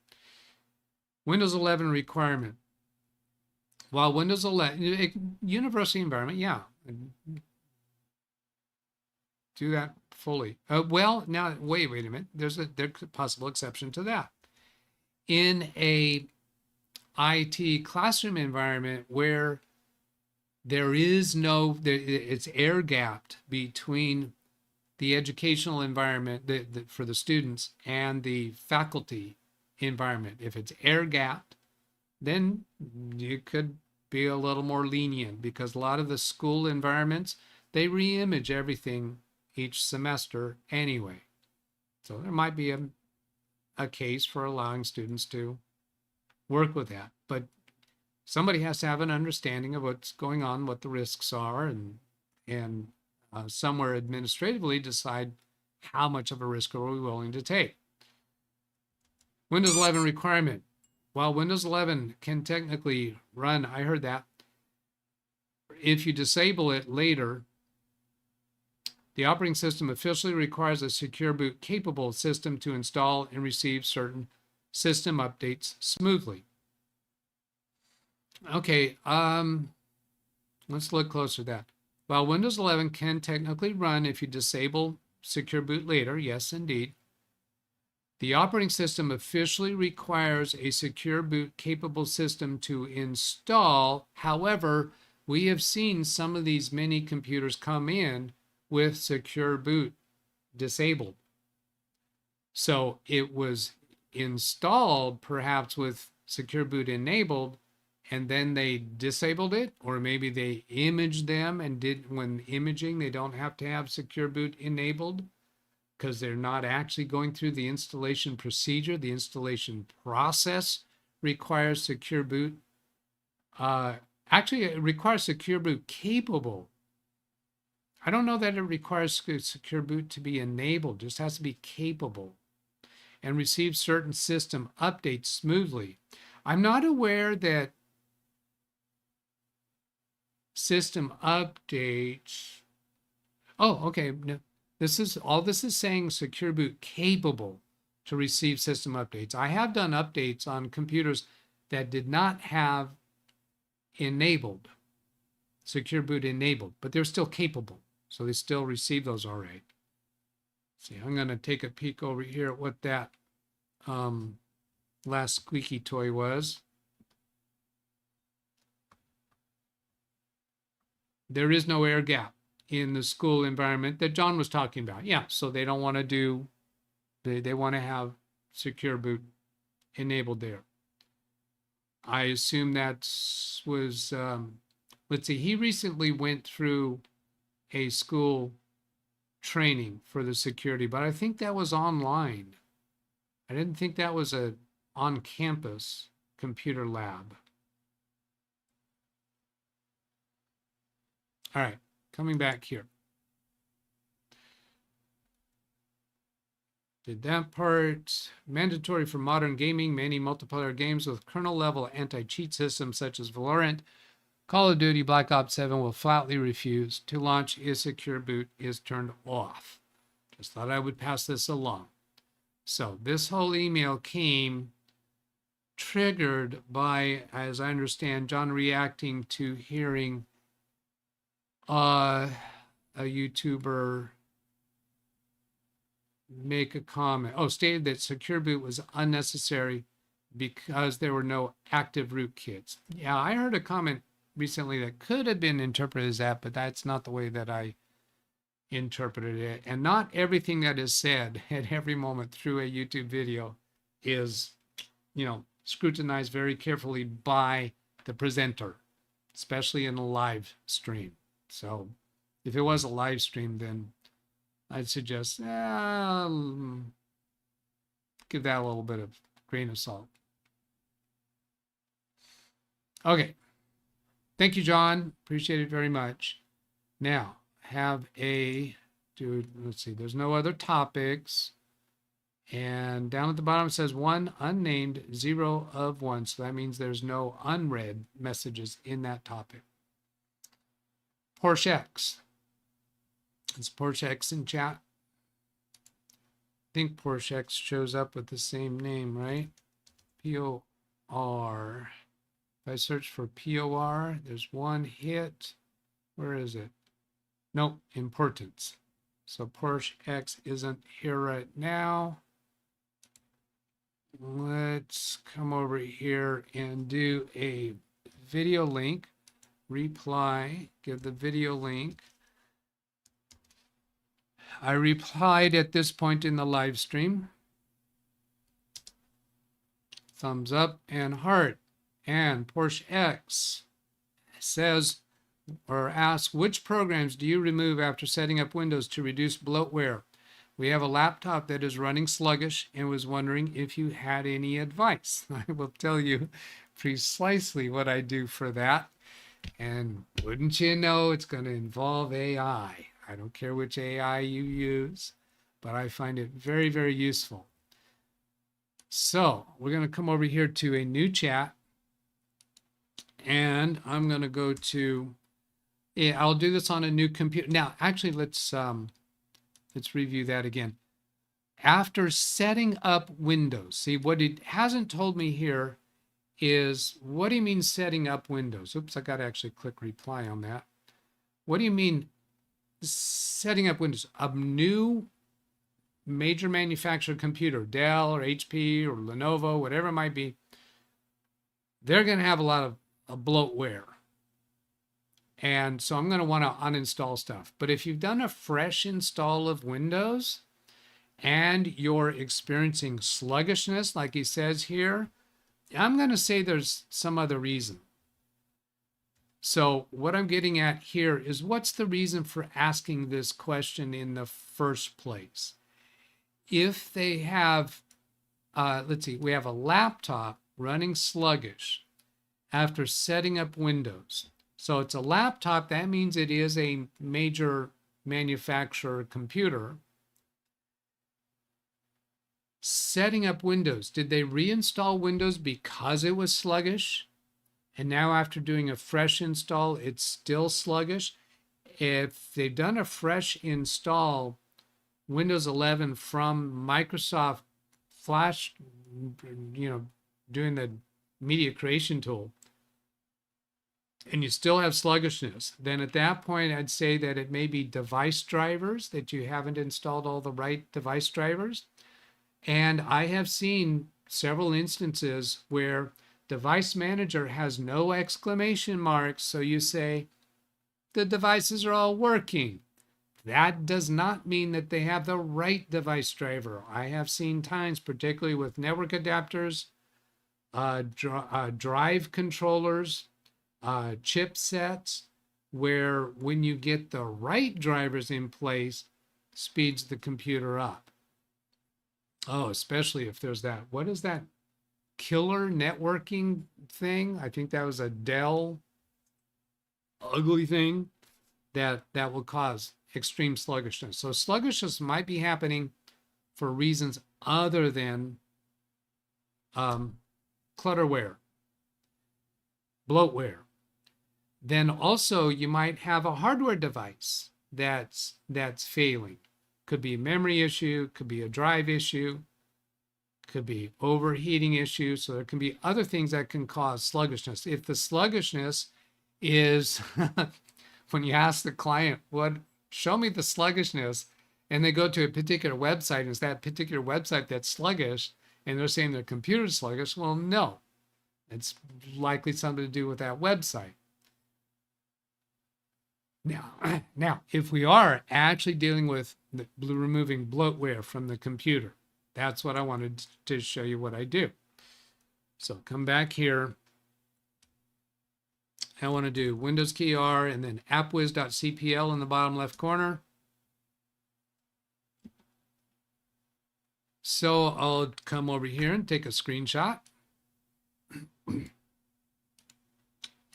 Windows 11 requirement. While Windows 11, university environment, yeah, do that fully. Well, now, wait a minute. There's a possible exception to that. In a IT classroom environment where it's air gapped between the educational environment for the students and the faculty environment. If it's air gapped, then you could be a little more lenient, because a lot of the school environments, they re-image everything each semester anyway. So there might be a case for allowing students to work with that. But somebody has to have an understanding of what's going on, what the risks are, and somewhere administratively decide how much of a risk are we willing to take. Windows 11 requirement. While Windows 11 can technically run, I heard that, if you disable it later, the operating system officially requires a secure boot capable system to install and receive certain system updates smoothly. Okay, let's look closer at that. While Windows 11 can technically run if you disable secure boot later, yes, indeed, the operating system officially requires a secure boot capable system to install. However, we have seen some of these mini computers come in with secure boot disabled. So it was installed perhaps with secure boot enabled, and then they disabled it, or maybe they imaged them and when imaging, they don't have to have secure boot enabled because they're not actually going through the installation procedure. The installation process requires secure boot. Actually, it requires secure boot capable. I don't know that it requires secure boot to be enabled, it just has to be capable and receive certain system updates smoothly. I'm not aware that system updates. Oh, okay. No, this is saying secure boot capable to receive system updates. I have done updates on computers that did not have enabled, secure boot enabled, but they're still capable. So they still receive those all right. See, I'm going to take a peek over here at what that last squeaky toy was. There is no air gap in the school environment that John was talking about. Yeah, so they don't want to do, they want to have secure boot enabled there. I assume that was, let's see, he recently went through a school training for the security, but I think that was online. I didn't think that was a on-campus computer lab. All right, coming back here. Did that part. Mandatory for modern gaming. Many multiplayer games with kernel-level anti-cheat systems such as Valorant, Call of Duty, Black Ops 7 will flatly refuse to launch if secure boot is turned off. Just thought I would pass this along. So this whole email came triggered by, as I understand, John reacting to hearing a YouTuber make a comment. Oh, stated that secure boot was unnecessary because there were no active rootkits. Yeah, I heard a comment recently that could have been interpreted as that, but that's not the way that I interpreted it. And not everything that is said at every moment through a YouTube video is, scrutinized very carefully by the presenter, especially in a live stream. So if it was a live stream, then I'd suggest give that a little bit of grain of salt. Okay. Thank you, John. Appreciate it very much. Now, let's see, there's no other topics. And down at the bottom it says 1 unnamed, 0 of 1. So that means there's no unread messages in that topic. Porsche X. Is Porsche X in chat? I think Porsche X shows up with the same name, right? P-O-R. If I search for P-O-R, there's one hit. Where is it? Nope, importance. So Porsche X isn't here right now. Let's come over here and do a video link. Reply, give the video link. I replied at this point in the live stream. Thumbs up and heart. And Porsche X says or asks, which programs do you remove after setting up Windows to reduce bloatware? We have a laptop that is running sluggish and was wondering if you had any advice. I will tell you precisely what I do for that. And wouldn't you know, it's going to involve AI. I don't care which AI you use, but I find it very, very useful. So we're going to come over here to a new chat. And I'm going to go to, I'll do this on a new computer. Now, actually, let's review that again. After setting up Windows, see what it hasn't told me here is, what do you mean setting up Windows? Oops, I got to actually click reply on that. What do you mean setting up Windows? A new major manufacturer computer, Dell or HP or Lenovo, whatever it might be, they're going to have a lot of bloatware. And so I'm going to want to uninstall stuff. But if you've done a fresh install of Windows and you're experiencing sluggishness, like he says here, I'm going to say there's some other reason. So what I'm getting at here is, what's the reason for asking this question in the first place? If they have, let's see, we have a laptop running sluggish after setting up Windows. So it's a laptop, that means it is a major manufacturer computer. Setting up Windows. Did they reinstall Windows because it was sluggish? And now after doing a fresh install, it's still sluggish? If they've done a fresh install, Windows 11 from Microsoft Flash, doing the media creation tool, and you still have sluggishness, then at that point, I'd say that it may be device drivers, that you haven't installed all the right device drivers. And I have seen several instances where device manager has no exclamation marks. So you say, the devices are all working. That does not mean that they have the right device driver. I have seen times, particularly with network adapters, drive controllers, chipsets, where when you get the right drivers in place, speeds the computer up. Oh, especially if there's that, what is that killer networking thing? I think that was a Dell ugly thing that will cause extreme sluggishness. So sluggishness might be happening for reasons other than clutterware, bloatware. Then also you might have a hardware device that's failing. Could be a memory issue, could be a drive issue, could be overheating issue. So there can be other things that can cause sluggishness. If the sluggishness is when you ask the client, show me the sluggishness, and they go to a particular website and it's that particular website that's sluggish, and they're saying their computer's sluggish, well, no, it's likely something to do with that website. Now, if we are actually dealing with removing bloatware from the computer, that's what I wanted to show you what I do. So come back here. I want to do Windows key R and then appwiz.cpl in the bottom left corner. So I'll come over here and take a screenshot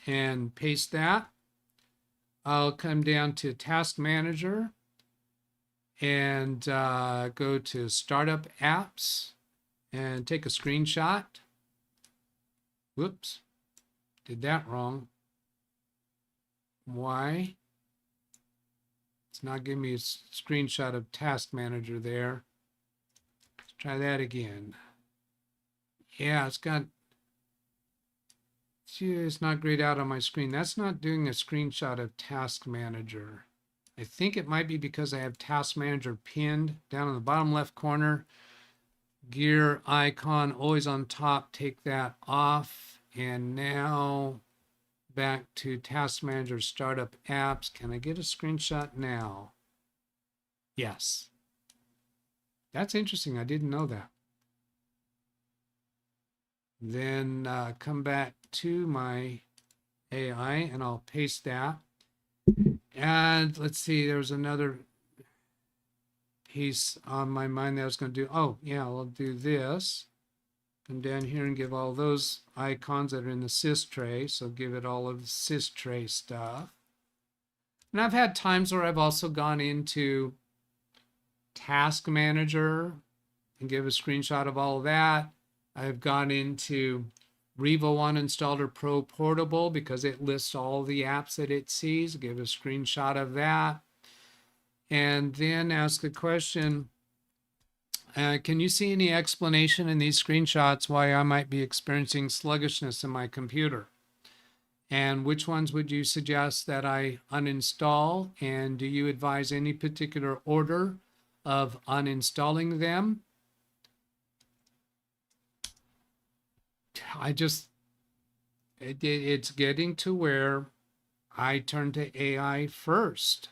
and paste that. I'll come down to Task Manager and go to Startup Apps and take a screenshot. Whoops, did that wrong. Why? It's not giving me a screenshot of Task Manager there. Let's try that again. Yeah, it's not grayed out on my screen. That's not doing a screenshot of Task Manager. I think it might be because I have Task Manager pinned down in the bottom left corner. Gear icon always on top, take that off. And now back to Task Manager Startup Apps. Can I get a screenshot now? Yes. That's interesting. I didn't know that. Then come back to my AI and I'll paste that. And let's see, there's another piece on my mind that I was going to do. Oh, yeah, I'll do this. Come down here and give all those icons that are in the sys tray. So give it all of the sys tray stuff. And I've had times where I've also gone into Task Manager and give a screenshot of all of that. I've gone into Revo Uninstaller Pro Portable because it lists all the apps that it sees. Give a screenshot of that. And then ask a question. Can you see any explanation in these screenshots why I might be experiencing sluggishness in my computer? And which ones would you suggest that I uninstall? And do you advise any particular order of uninstalling them? It's getting to where I turn to AI first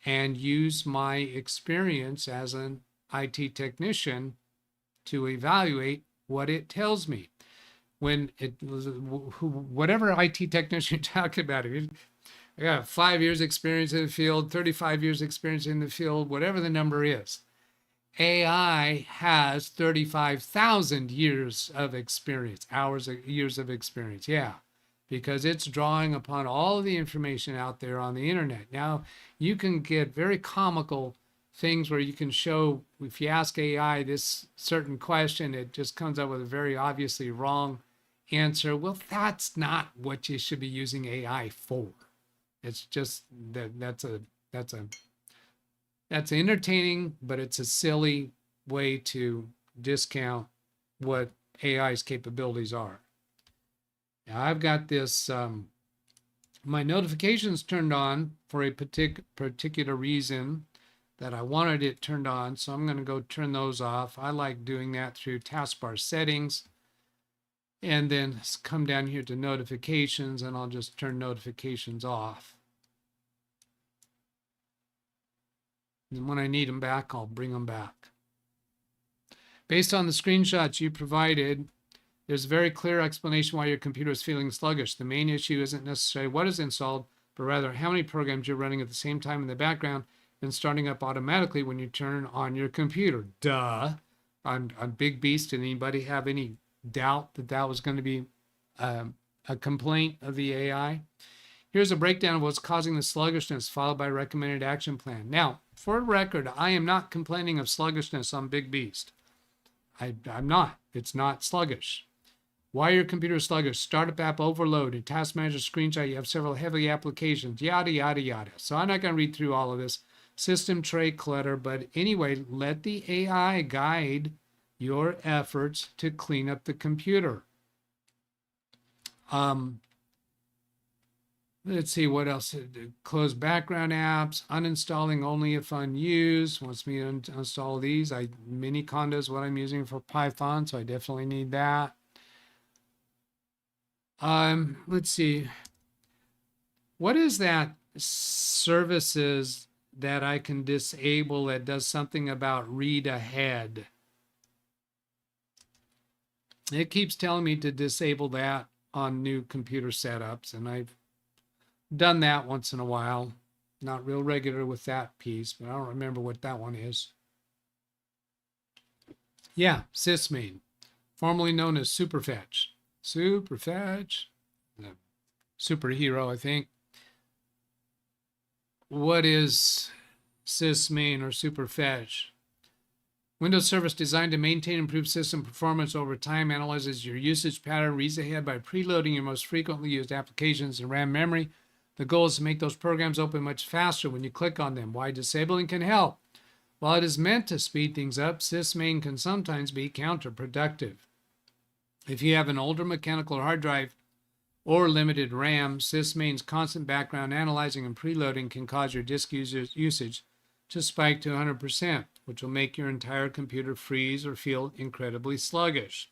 and use my experience as an IT technician to evaluate what it tells me. When whatever IT technician you're talking about, I got 5 years experience in the field, 35 years experience in the field, whatever the number is. AI has 35,000 years of experience, years of experience. Yeah, because it's drawing upon all of the information out there on the internet. Now, you can get very comical things where you can show, if you ask AI this certain question, it just comes up with a very obviously wrong answer. Well, that's not what you should be using AI for. It's just that's entertaining, but it's a silly way to discount what AI's capabilities are. Now I've got this, my notifications turned on for a particular reason that I wanted it turned on. So I'm going to go turn those off. I like doing that through taskbar settings, and then come down here to notifications, and I'll just turn notifications off. And when I need them back, I'll bring them back. Based on the screenshots you provided, there's a very clear explanation why your computer is feeling sluggish. The main issue isn't necessarily what is installed, but rather how many programs you're running at the same time in the background and starting up automatically when you turn on your computer. Duh. On Big Beast, did anybody have any doubt that that was going to be a complaint of the AI? Here's a breakdown of what's causing the sluggishness, followed by a recommended action plan. Now, for the record, I am not complaining of sluggishness on Big Beast. I'm not. It's not sluggish. Why your computer is sluggish? Startup app overload. In Task Manager screenshot, you have several heavy applications, yada, yada, yada. So I'm not going to read through all of this. System tray clutter. But anyway, let the AI guide your efforts to clean up the computer. Let's see what else. Close background apps, uninstalling only if unused. Wants me to uninstall these. Miniconda is what I'm using for Python, so I definitely need that. Let's see. What is that services that I can disable that does something about read ahead? It keeps telling me to disable that on new computer setups, and I've done that once in a while. Not real regular with that piece, but I don't remember what that one is. Yeah, sysmain, formerly known as superfetch. Superfetch, the superhero, I think. What is sysmain or superfetch? Windows service designed to maintain and improve system performance over time, analyzes your usage pattern, reads ahead by preloading your most frequently used applications in RAM memory. The goal is to make those programs open much faster when you click on them. Why disabling can help. While it is meant to speed things up, sysmain can sometimes be counterproductive. If you have an older mechanical hard drive or limited RAM, sysmain's constant background analyzing and preloading can cause your disk usage to spike to 100%, which will make your entire computer freeze or feel incredibly sluggish.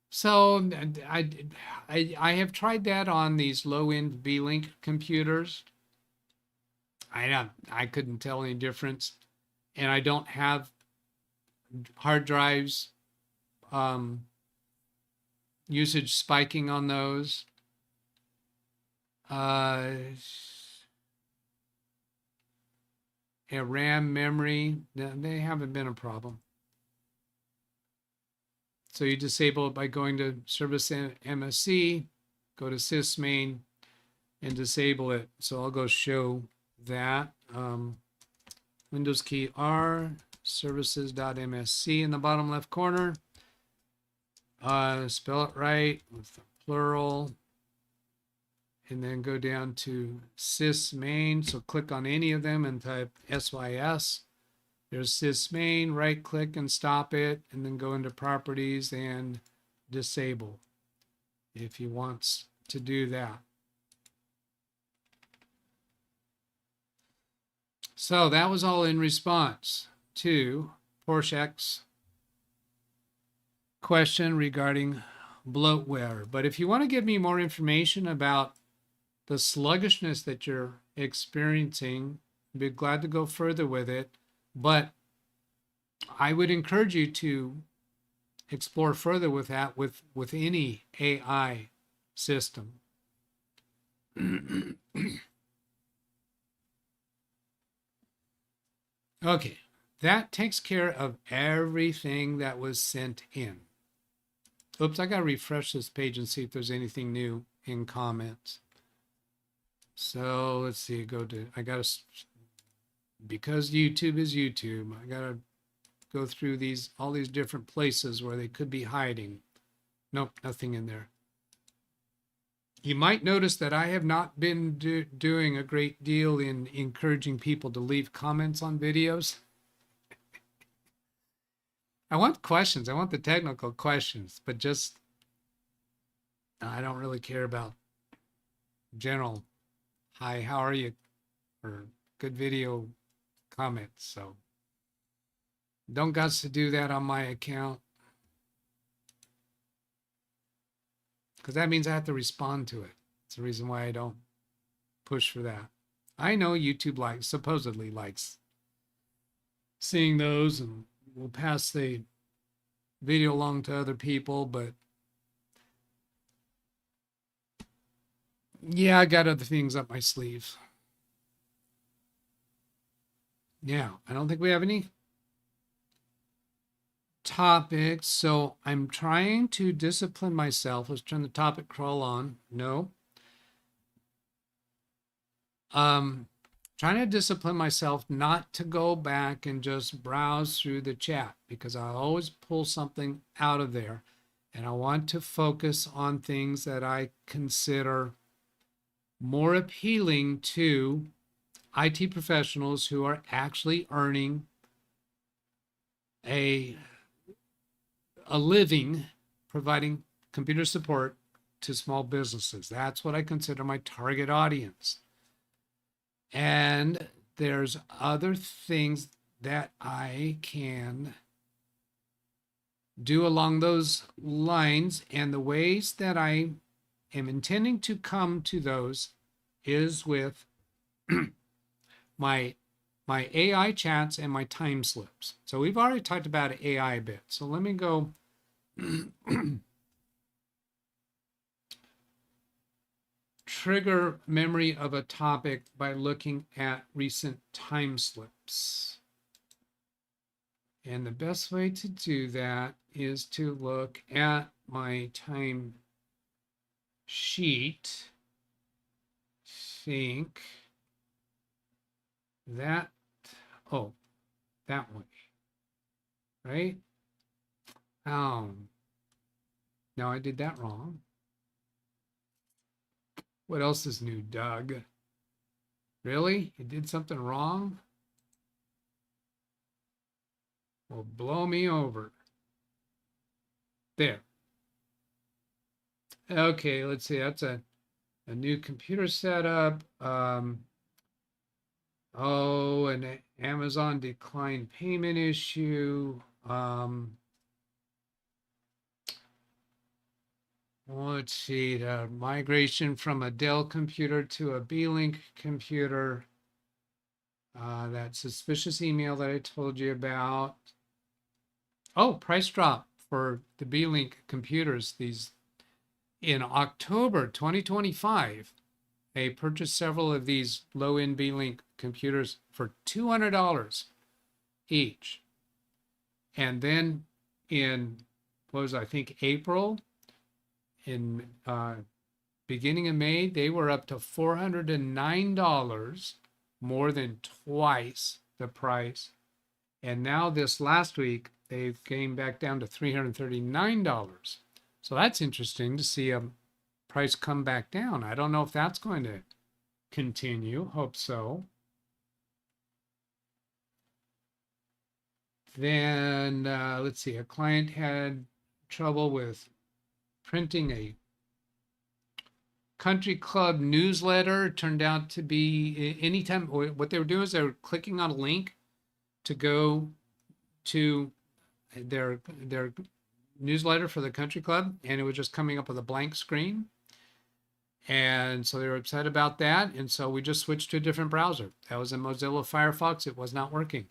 So I have tried that on these low-end V-Link computers. I couldn't tell any difference, and I don't have hard drives usage spiking on those. RAM memory, they haven't been a problem. So you disable it by going to Service MSC, go to sysmain, and disable it. So I'll go show that. Windows key R, services.msc in the bottom left corner. Spell it right with the plural. And then go down to sysmain. So click on any of them and type sys. There's sysmain, right click and stop it, and then go into properties and disable if you want to do that. So that was all in response to Porshek's question regarding bloatware. But if you want to give me more information about the sluggishness that you're experiencing, I'd be glad to go further with it. But I would encourage you to explore further with that with any AI system. Okay, that takes care of everything that was sent in. Oops, I got to refresh this page and see if there's anything new in comments. So let's see, I got to because YouTube is YouTube, I gotta go through all these different places where they could be hiding. Nope, nothing in there. You might notice that I have not been doing a great deal in encouraging people to leave comments on videos. I want questions. I want the technical questions, but just I don't really care about general hi, how are you, or good video comments. So don't got to do that on my account, because that means I have to respond to it. It's the reason why I don't push for that. I know YouTube supposedly likes seeing those and will pass the video along to other people, but yeah, I got other things up my sleeve. Yeah, I don't think we have any topics, so I'm trying to discipline myself. Let's turn the topic crawl on. No. Trying to discipline myself not to go back and just browse through the chat, because I always pull something out of there, and I want to focus on things that I consider more appealing to IT professionals who are actually earning a living providing computer support to small businesses. That's what I consider my target audience. And there's other things that I can do along those lines, and the ways that I am intending to come to those is with my AI chats and my time slips. So we've already talked about AI a bit. So let me go trigger memory of a topic by looking at recent time slips. And the best way to do that is to look at my time sheet. Think that, oh, that way, right? No, I did that wrong. What else is new, Doug? Really? You did something wrong? Well, blow me over. There. Okay, let's see. That's a new computer setup. Oh, an Amazon declined payment issue. Let's see, the migration from a Dell computer to a B-Link computer. That suspicious email that I told you about. Oh, price drop for the B-Link computers. These in October 2025, they purchased several of these low-end B-Link computers for $200 each. And then in, what was it, I think April, in beginning of May, they were up to $409, more than twice the price. And now this last week, they came back down to $339. So that's interesting to see a price come back down. I don't know if that's going to continue. Hope so. Then let's see, a client had trouble with printing a country club newsletter. It turned out to be anytime what they were doing is they were clicking on a link to go to their newsletter for the country club, and it was just coming up with a blank screen. And so they were upset about that. And so we just switched to a different browser. That was in Mozilla Firefox. It was not working.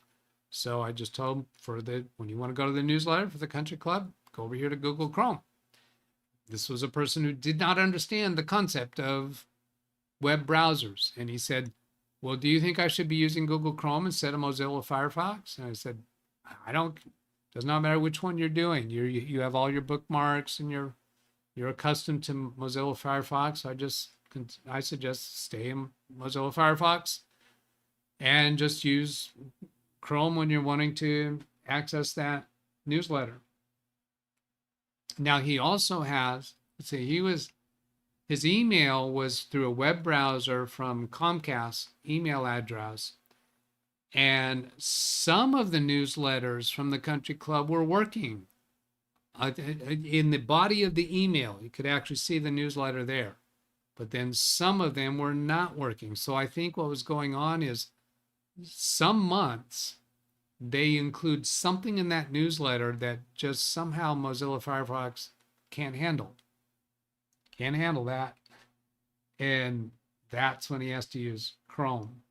So I just told them when you want to go to the newsletter for the country club, go over here to Google Chrome. This was a person who did not understand the concept of web browsers. And he said, well, do you think I should be using Google Chrome instead of Mozilla Firefox? And I said, does not matter which one you're doing. You have all your bookmarks and you're accustomed to Mozilla Firefox. I suggest stay in Mozilla Firefox. and just use Chrome when you're wanting to access that newsletter. Now he also has, let's see, his email was through a web browser from Comcast email address. And some of the newsletters from the country club were working. In the body of the email, you could actually see the newsletter there. But then some of them were not working. So I think what was going on is some months they include something in that newsletter that just somehow Mozilla Firefox can't handle. Can't handle that. And that's when he has to use Chrome.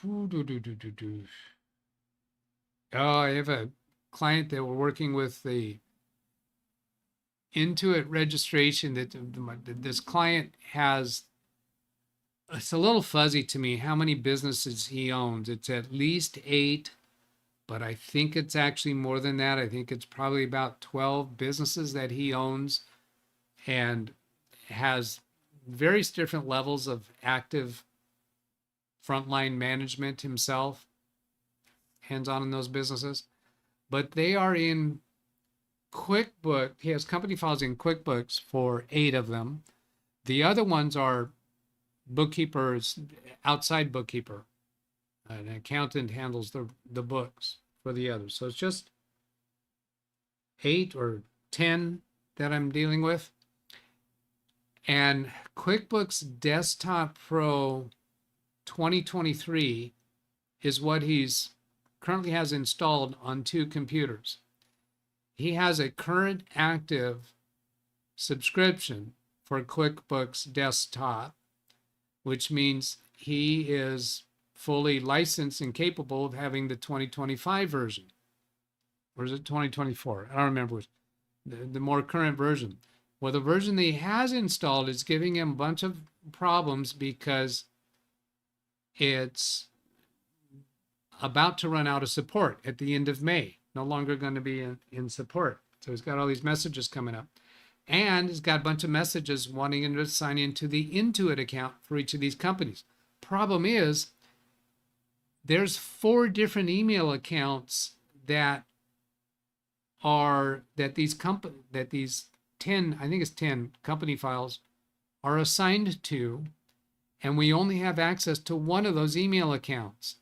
Oh, I have a client that we're working with the Intuit registration that this client has. It's a little fuzzy to me how many businesses he owns. It's at least 8, but I think it's actually more than that. I think it's probably about 12 businesses that he owns and has various different levels of active frontline management himself, hands-on in those businesses. But they are in QuickBooks. He has company files in QuickBooks for 8 of them. The other ones are bookkeepers, outside bookkeeper. An accountant handles the books for the others. So it's just 8 or 10 that I'm dealing with. And QuickBooks Desktop Pro 2023 is what he's currently has installed on 2 computers. He has a current active subscription for QuickBooks Desktop, which means he is fully licensed and capable of having the 2025 version. Or is it 2024? I don't remember which. The more current version. Well, the version that he has installed is giving him a bunch of problems because it's about to run out of support at the end of May. No longer going to be in support. So he's got all these messages coming up. And he's got a bunch of messages wanting him to sign into the Intuit account for each of these companies. Problem is, there's 4 different email accounts that these 10, I think it's 10 company files are assigned to, and we only have access to one of those email accounts.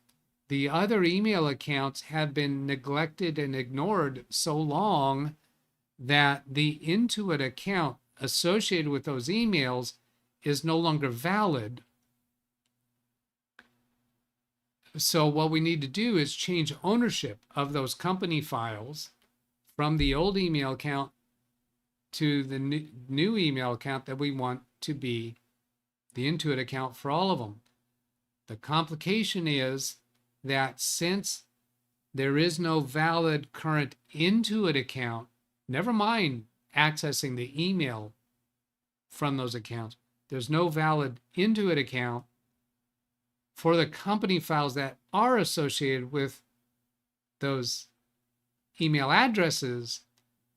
The other email accounts have been neglected and ignored so long that the Intuit account associated with those emails is no longer valid. So what we need to do is change ownership of those company files from the old email account to the new email account that we want to be the Intuit account for all of them. The complication is that since there is no valid current Intuit account, never mind accessing the email from those accounts, there's no valid Intuit account for the company files that are associated with those email addresses.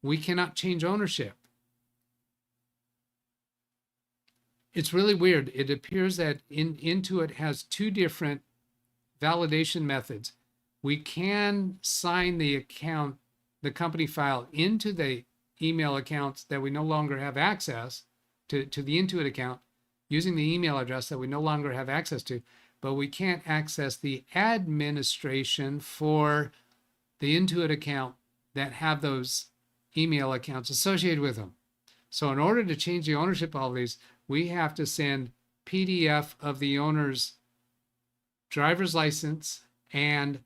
We cannot change ownership. It's really weird. It appears that Intuit has 2 different validation methods. We can sign the account, the company file, into the email accounts that we no longer have access to the Intuit account using the email address that we no longer have access to, but we can't access the administration for the Intuit account that have those email accounts associated with them. So in order to change the ownership of all these, we have to send PDF of the owner's driver's license and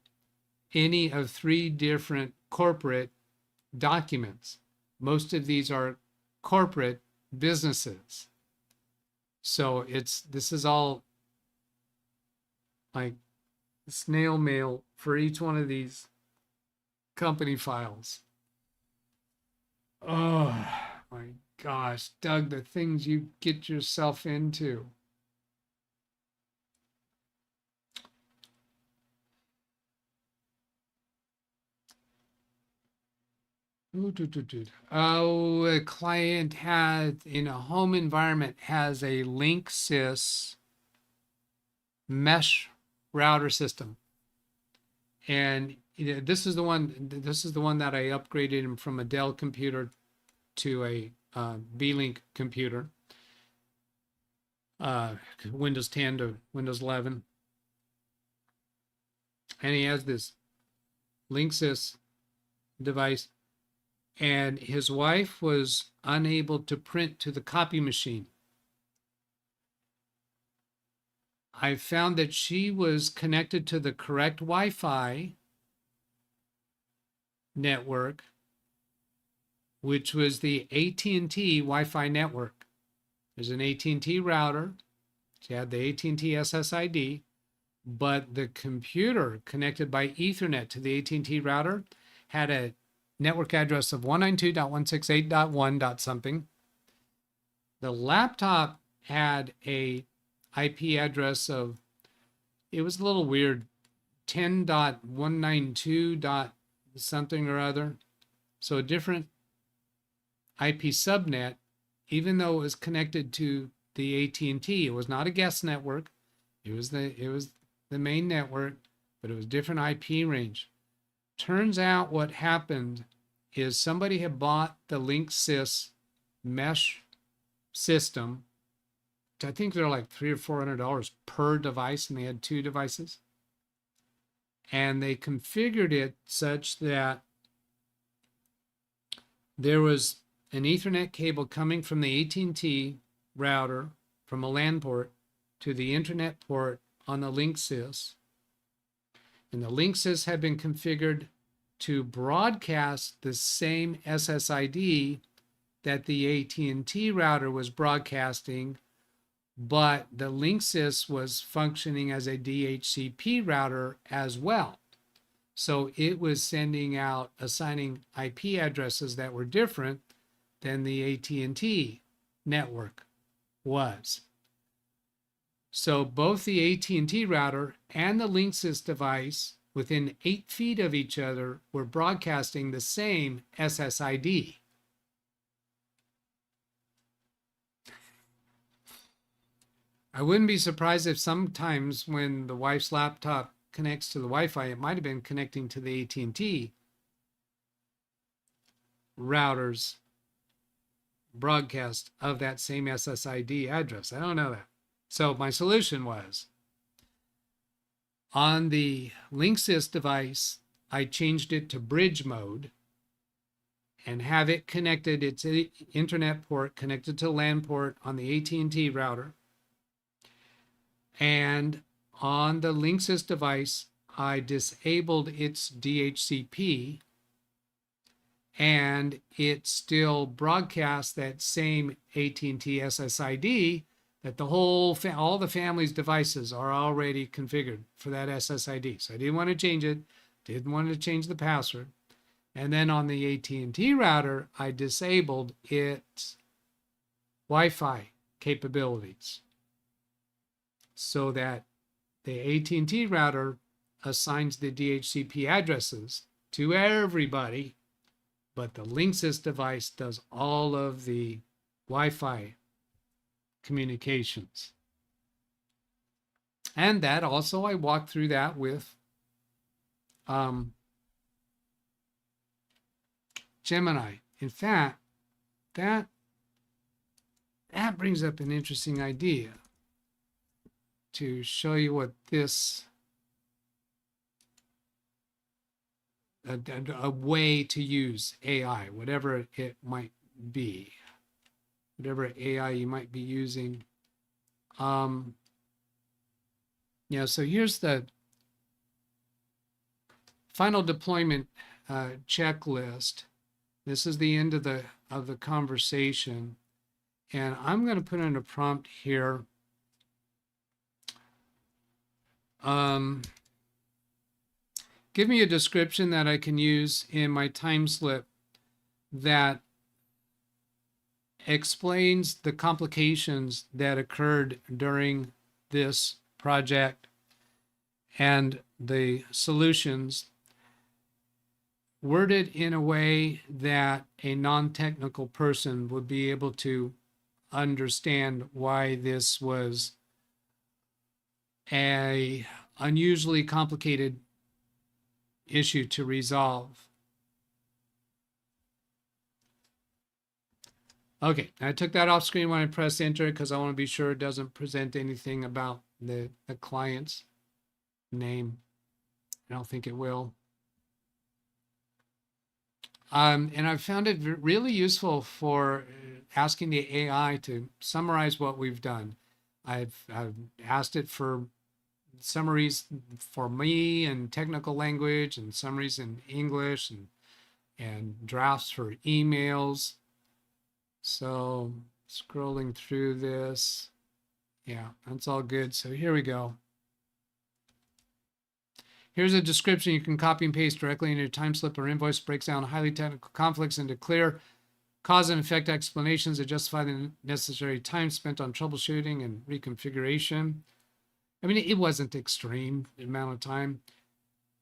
any of 3 different corporate documents. Most of these are corporate businesses. So this is all like snail mail for each one of these company files. Oh my gosh, Doug, the things you get yourself into. Oh, a client had in a home environment has a Linksys mesh router system, and this is the one. This is the one that I upgraded him from a Dell computer to a V-Link computer, Windows 10 to Windows 11, and he has this Linksys device, and his wife was unable to print to the copy machine. I found that she was connected to the correct Wi-Fi network, which was the AT&T Wi-Fi network. There's an AT&T router. She had the AT&T SSID, but the computer connected by Ethernet to the AT&T router had a network address of 192.168.1. something. The laptop had a IP address of, it was a little weird, 10.192. something or other. So a different IP subnet, even though it was connected to the AT&T. It was not a guest network. It was the main network, but it was different IP range. Turns out what happened is somebody had bought the Linksys mesh system. I think they're like $300 or $400 per device, and they had 2 devices. And they configured it such that there was an Ethernet cable coming from the AT&T router from a LAN port to the internet port on the Linksys. And the Linksys had been configured to broadcast the same SSID that the AT&T router was broadcasting, but the Linksys was functioning as a DHCP router as well. So it was sending out, assigning IP addresses that were different than the AT&T network was. So both the AT&T router and the Linksys device within 8 feet of each other were broadcasting the same SSID. I wouldn't be surprised if sometimes when the wife's laptop connects to the Wi-Fi, it might have been connecting to the AT&T router's broadcast of that same SSID address. I don't know that. So my solution was, on the Linksys device, I changed it to bridge mode and have it connected, its internet port connected to LAN port on the AT&T router. And on the Linksys device, I disabled its DHCP, and it still broadcasts that same AT&T SSID that all the family's devices are already configured for that SSID. So I didn't want to change it, didn't want to change the password. And then on the AT&T router, I disabled its Wi-Fi capabilities so that the AT&T router assigns the DHCP addresses to everybody, but the Linksys device does all of the Wi-Fi communications. And that also, I walked through that with Gemini. In fact, that brings up an interesting idea to show you what this, a way to use AI, whatever it might be, whatever AI you might be using. Yeah, so here's the final deployment checklist. This is the end of the conversation, and I'm going to put in a prompt here. Give me a description that I can use in my time slip that explains the complications that occurred during this project and the solutions. worded in a way that a non-technical person would be able to understand why this was a unusually complicated issue to resolve. Okay, I took that off screen when I pressed enter because I want to be sure it doesn't present anything about the client's name. I don't think it will. And I've found it really useful for asking the AI to summarize what we've done. I've asked it for summaries for me in technical language and summaries in English and drafts for emails. So scrolling through this, yeah, that's all good. So here we go. Here's a description you can copy and paste directly into your time slip or invoice. Breaks down highly technical conflicts into clear cause and effect explanations that justify the necessary time spent on troubleshooting and reconfiguration. I mean, it wasn't extreme the amount of time.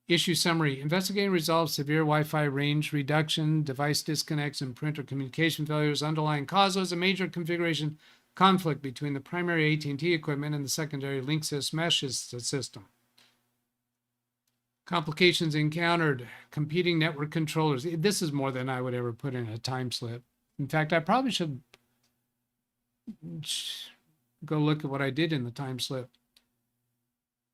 Issue summary. Investigate and resolve severe Wi-Fi range reduction, device disconnects, and printer communication failures. Underlying cause was a major configuration conflict between the primary AT&T equipment and the secondary Linksys mesh system. Complications encountered. Competing network controllers. This is more than I would ever put in a time slip. In fact, I probably should go look at what I did in the time slip.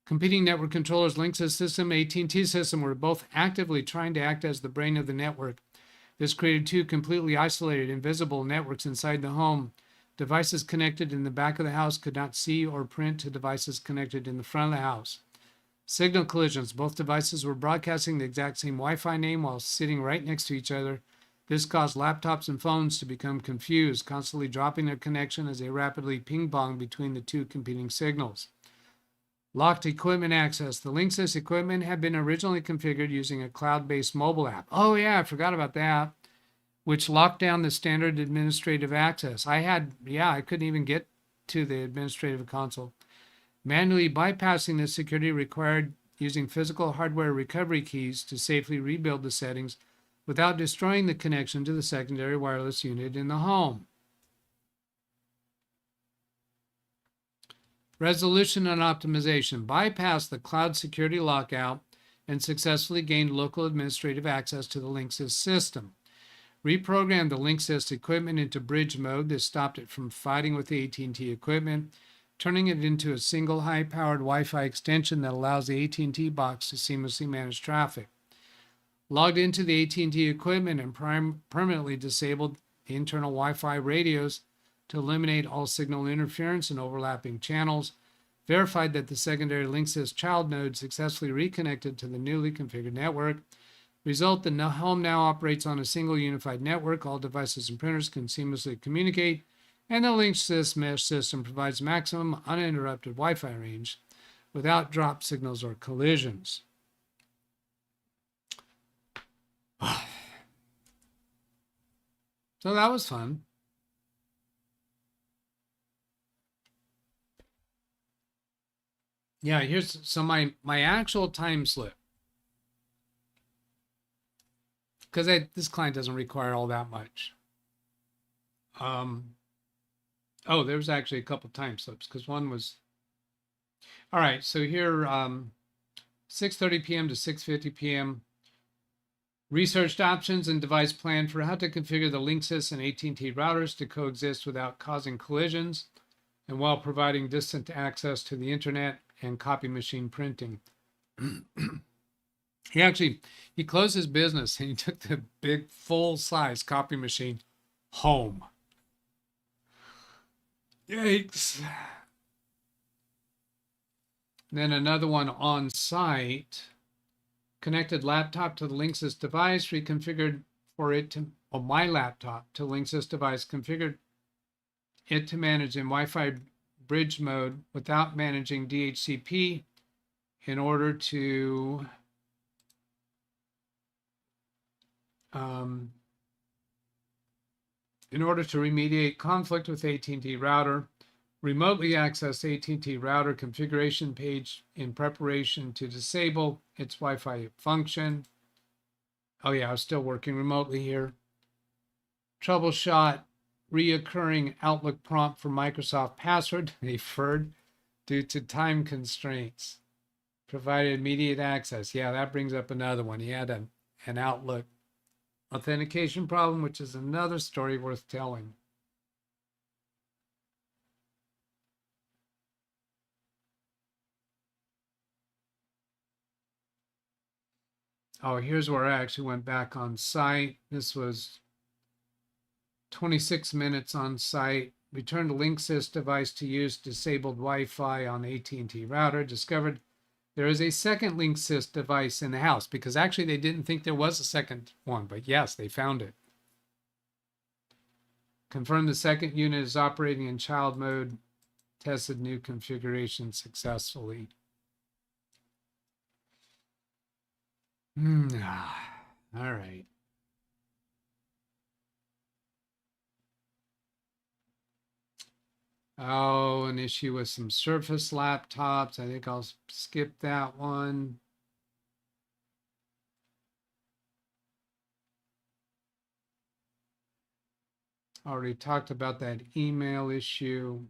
Competing network controllers, Linksys system, AT&T system were both actively trying to act as the brain of the network. This created two completely isolated, invisible networks inside the home. Devices connected in the back of the house could not see or print to devices connected in the front of the house. Signal collisions. Both devices were broadcasting the exact same Wi-Fi name while sitting right next to each other. This caused laptops and phones to become confused, constantly dropping their connection as they rapidly ping-ponged between the two competing signals. Locked equipment access. The Linksys equipment had been originally configured using a cloud-based mobile app. Oh yeah, I forgot about that, which locked down the standard administrative access. I couldn't even get to the administrative console. Manually bypassing this security required using physical hardware recovery keys to safely rebuild the settings without destroying the connection to the secondary wireless unit in the home. Resolution and optimization. Bypassed the cloud security lockout and successfully gained local administrative access to the Linksys system. Reprogrammed the Linksys equipment into bridge mode. This stopped it from fighting with the AT&T equipment, turning it into a single high-powered Wi-Fi extension that allows the AT&T box to seamlessly manage traffic. Logged into the AT&T equipment and permanently disabled the internal Wi-Fi radios to eliminate all signal interference and overlapping channels. Verified that the secondary Linksys child node successfully reconnected to the newly configured network. Result, the home now operates on a single unified network. All devices and printers can seamlessly communicate, and the Linksys mesh system provides maximum uninterrupted Wi-Fi range without drop signals or collisions. So that was fun. Yeah, here's my actual time slip. Because this client doesn't require all that much. Oh, there was actually a couple time slips because one was, all right, so here, 6:30 p.m. to 6:50 p.m. Researched options and device plan for how to configure the Linksys and AT&T routers to coexist without causing collisions and while providing distant access to the internet and copy machine printing. He closed his business and he took the big full-size copy machine home. Yikes. Then another one on site. Connected laptop to the Linksys device, reconfigured for it to, my laptop to Linksys device, configured it to manage in Wi-Fi bridge mode without managing DHCP in order to remediate conflict with AT&T router, remotely access AT&T router configuration page in preparation to disable its Wi-Fi function. Oh yeah, I was still working remotely here. Troubleshoot reoccurring Outlook prompt for Microsoft password deferred due to time constraints. Provided immediate access. Yeah, that brings up another one. He had an Outlook authentication problem, which is another story worth telling. Oh, here's where I actually went back on site. This was 26 minutes on site. Returned a Linksys device to use disabled Wi-Fi on AT&T router. Discovered there is a second Linksys device in the house because actually they didn't think there was a second one, but yes, they found it. Confirmed the second unit is operating in child mode. Tested new configuration successfully. All right. Oh, an issue with some Surface laptops. I think I'll skip that one. Already talked about that email issue.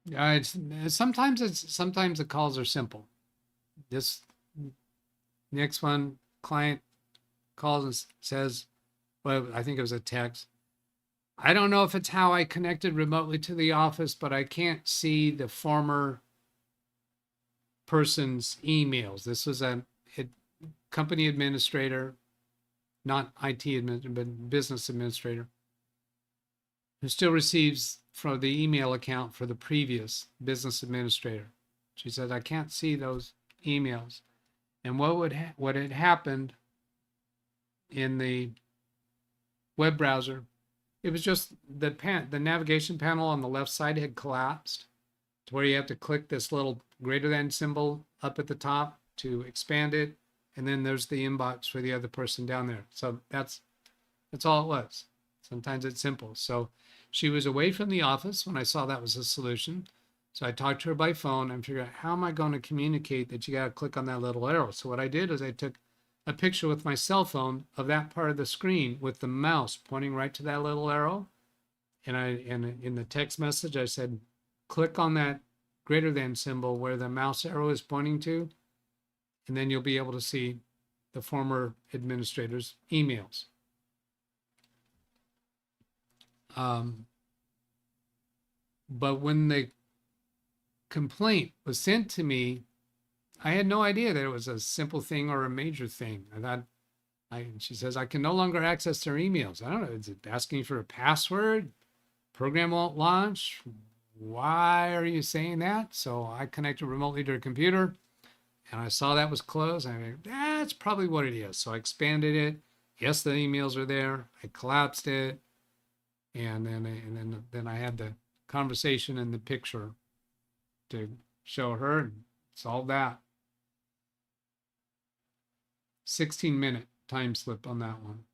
Yeah, sometimes the calls are simple. This next one, client calls and says, well, I think it was a text. I don't know if it's how I connected remotely to the office, but I can't see the former person's emails. This was a company administrator, not IT administrator, but business administrator, who still receives from the email account for the previous business administrator. She said, I can't see those emails. And what had happened in the web browser, it was just the navigation panel on the left side had collapsed to where you have to click this little greater than symbol up at the top to expand it. And then there's the inbox for the other person down there. So that's all it was. Sometimes it's simple. So she was away from the office when I saw that was a solution. So I talked to her by phone and figured out how am I going to communicate that you got to click on that little arrow. So what I did is I took a picture with my cell phone of that part of the screen with the mouse pointing right to that little arrow. And in the text message, I said, click on that greater than symbol where the mouse arrow is pointing to, and then you'll be able to see the former administrator's emails. But when the complaint was sent to me, I had no idea that it was a simple thing or a major thing. I thought, she says, I can no longer access their emails. I don't know, is it asking for a password? Program won't launch. Why are you saying that? So I connected remotely to her computer and I saw that was closed. I mean, that's probably what it is. So I expanded it. Yes, the emails are there. I collapsed it. And then I had the conversation and the picture to show her and solve that. 16-minute time slip on that one.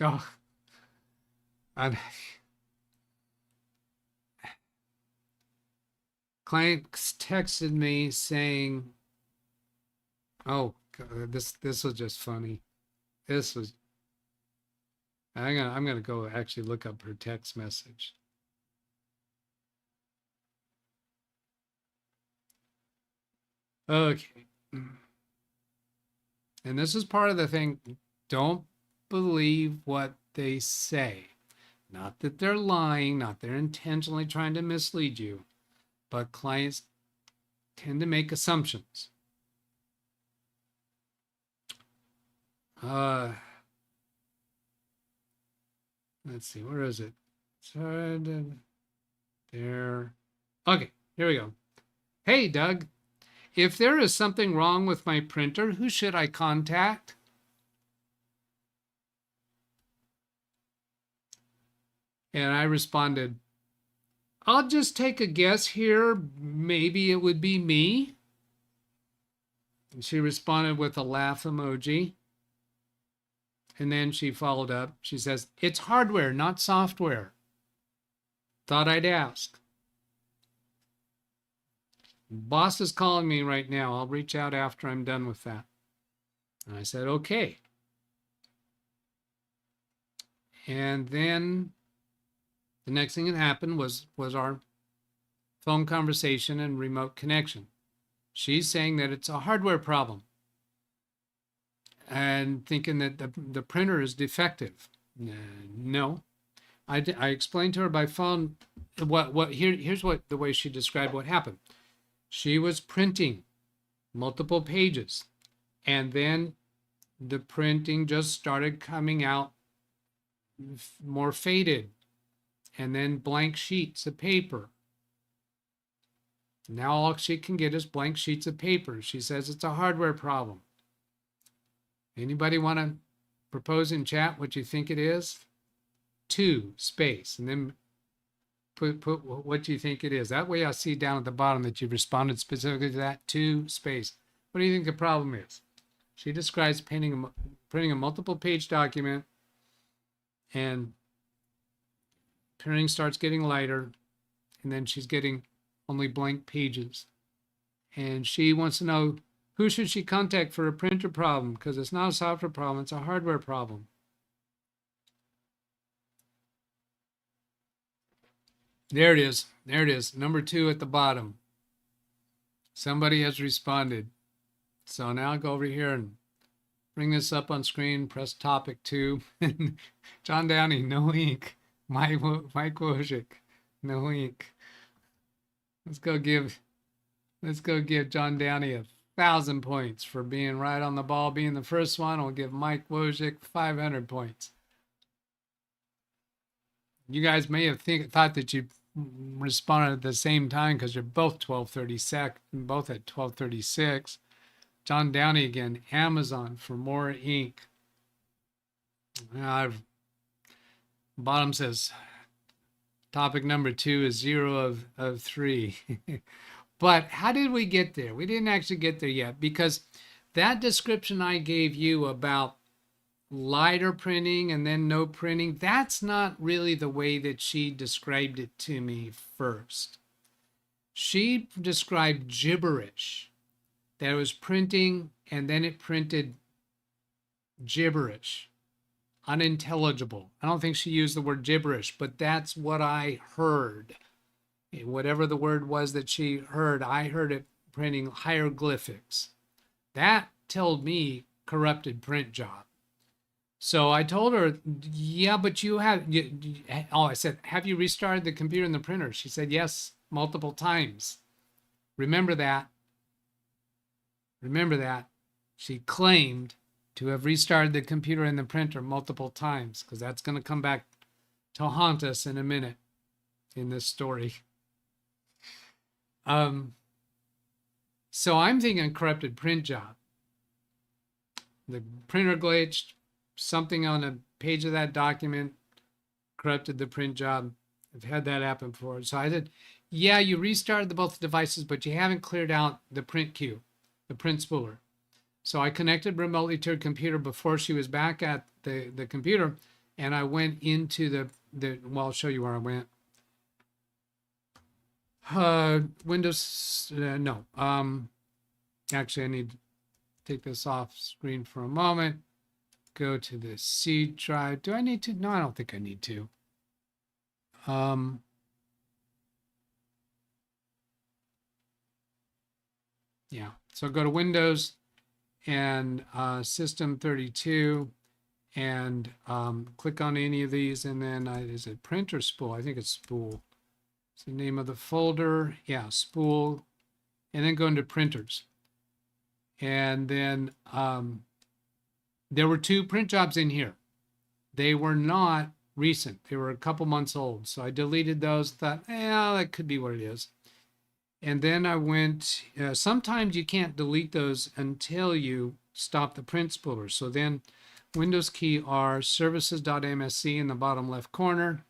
Oh, and clients texted me saying, "Oh, God, this was just funny. This was." I'm gonna go actually look up her text message. Okay. And this is part of the thing. Don't believe what they say. Not that they're lying, not that they're intentionally trying to mislead you, but clients tend to make assumptions. Let's see, where is it? There. Okay, here we go. Hey, Doug, if there is something wrong with my printer, who should I contact? And I responded, I'll just take a guess here. Maybe it would be me. And she responded with a laugh emoji. And then she followed up. She says, "It's hardware, not software. Thought I'd ask." Boss is calling me right now. I'll reach out after I'm done with that. And I said, okay. And then the next thing that happened was our phone conversation and remote connection. She's saying that it's a hardware problem and thinking that the printer is defective. No, I explained to her by phone here's what the way she described what happened. She was printing multiple pages, and then the printing just started coming out more faded, and then blank sheets of paper. Now all she can get is blank sheets of paper. She says it's a hardware problem. Anybody want to propose in chat what you think it is? 2 space, and then put what you think it is. That way I see down at the bottom that you responded specifically to that. 2 space. What do you think the problem is? She describes printing a multiple page document, and printing starts getting lighter, and then she's getting only blank pages. And she wants to know, who should she contact for a printer problem? Because it's not a software problem, it's a hardware problem. There it is. There it is. Number 2 at the bottom. Somebody has responded. So now I'll go over here and bring this up on screen, press topic 2. John Downey, no ink. Mike Wojcik, no ink. Let's go give John Downey 1,000 points for being right on the ball, being the first one. We'll give Mike Wojcik 500 points. You guys may have thought that you responded at the same time because you're both 1236, both at 1236. John Downey again, Amazon for more ink. Bottom says topic number 2 is 0 of 3. But how did we get there? We didn't actually get there yet, because that description I gave you about lighter printing and then no printing, that's not really the way that she described it to me first. She described gibberish. That was printing and then it printed gibberish, unintelligible. I don't think she used the word gibberish, but that's what I heard. Whatever the word was that she heard, I heard it printing hieroglyphics. That told me corrupted print job. So I told her, yeah, but I said, have you restarted the computer and the printer? She said, yes, multiple times. Remember that. Remember that. She claimed to have restarted the computer and the printer multiple times, because that's going to come back to haunt us in a minute in this story. So I'm thinking corrupted print job. The printer glitched, something on a page of that document corrupted the print job. I've had that happen before. So I said, yeah, you restarted both devices, but you haven't cleared out the print queue, the print spooler. So I connected remotely to her computer before she was back at the computer, and I went into well, I'll show you where I went. Windows, no. Actually, I need to take this off screen for a moment. Go to the C drive. Do I need to? No, I don't think I need to. Yeah, so go to Windows and System 32 and click on any of these, and then is it print or spool? I think it's spool. It's the name of the folder. Yeah, spool. And then go into printers. And then there were 2 print jobs in here. They were not recent. They were a couple months old. So I deleted those, thought, that could be what it is. And then I went, sometimes you can't delete those until you stop the print spooler. So then Windows key R services.msc in the bottom left corner.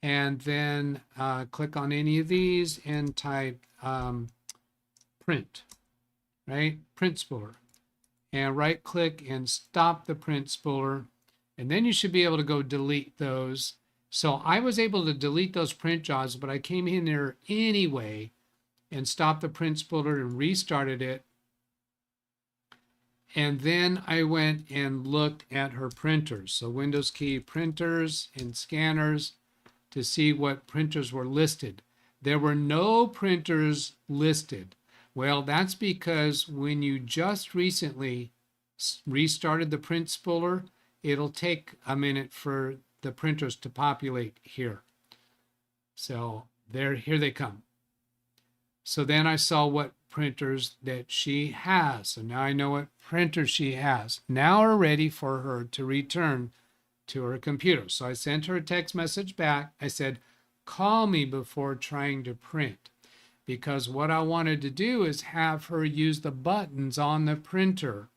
And then click on any of these and type print. right? Print spooler. And right click and stop the print spooler. And then you should be able to go delete those. So I was able to delete those print jobs, but I came in there anyway and stopped the print spooler and restarted it. And then I went and looked at her printers. So Windows key printers and scanners to see what printers were listed. There were no printers listed. Well, that's because when you just recently restarted the print spooler, it'll take a minute for the printers to populate here. So here they come. So then I saw what printers that she has. So now I know what printers she has. Now are ready for her to return to her computer. So I sent her a text message back. I said, call me before trying to print, because what I wanted to do is have her use the buttons on the printer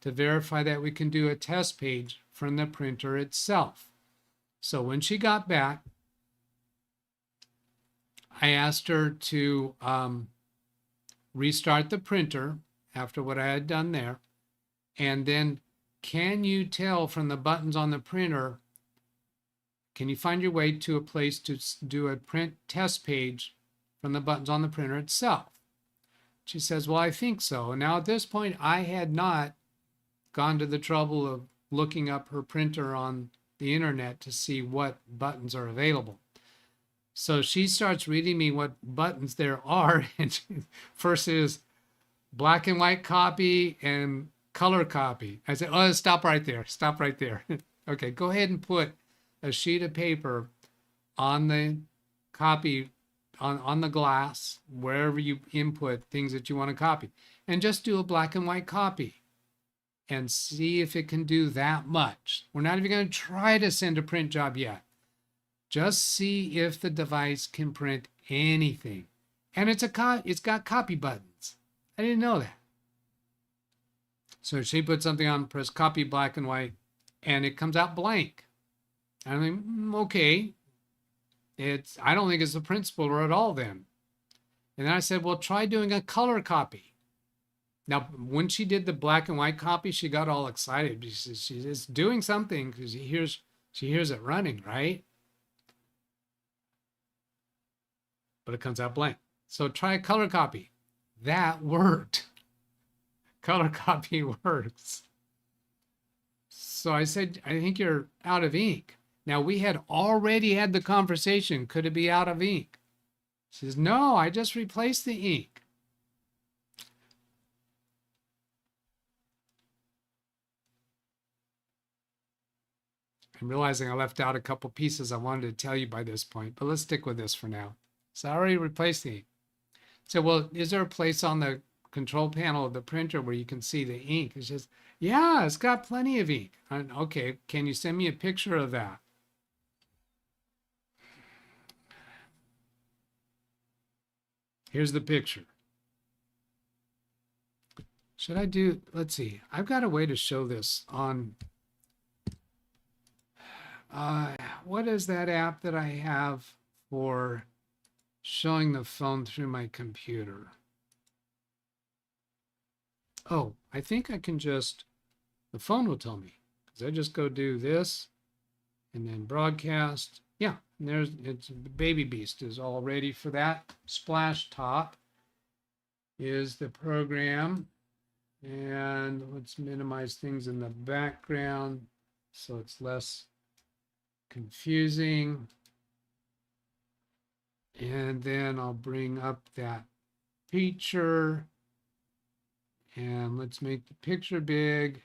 to verify that we can do a test page from the printer itself. So when she got back, I asked her to restart the printer after what I had done there. And then, can you tell from the buttons on the printer, can you find your way to a place to do a print test page from the buttons on the printer itself? She says, well, I think so. Now at this point, I had not gone to the trouble of looking up her printer on the internet to see what buttons are available. So she starts reading me what buttons there are. And first is black and white copy and color copy. I said, oh, stop right there. Stop right there. Okay, go ahead and put a sheet of paper on the copy, on the glass, wherever you input things that you want to copy. And just do a black and white copy and see if it can do that much. We're not even going to try to send a print job yet. Just see if the device can print anything. And it's got copy buttons. I didn't know that. So she put something on, press copy black and white, and it comes out blank. And I mean, okay, I don't think it's a print spooler at all then. And then I said, well, try doing a color copy. Now, when she did the black and white copy, she got all excited. She's doing something because she hears it running, right? But it comes out blank. So try a color copy. That worked. Color copy works. So I said, I think you're out of ink. Now, we had already had the conversation. Could it be out of ink? She says, no, I just replaced the ink. I'm realizing I left out a couple pieces I wanted to tell you by this point, but let's stick with this for now. So I already replaced the ink. So, well, is there a place on the control panel of the printer where you can see the ink? It says, yeah, it's got plenty of ink. Okay, can you send me a picture of that? Here's the picture. Should I do, let's see, I've got a way to show this on, what is that app that I have for showing the phone through my computer? Oh, I think I can just, the phone will tell me, because I just go do this and then broadcast. Yeah, and it's Baby Beast is all ready for that. Splash Top is the program. And let's minimize things in the background so it's less confusing. And then I'll bring up that picture. And let's make the picture big.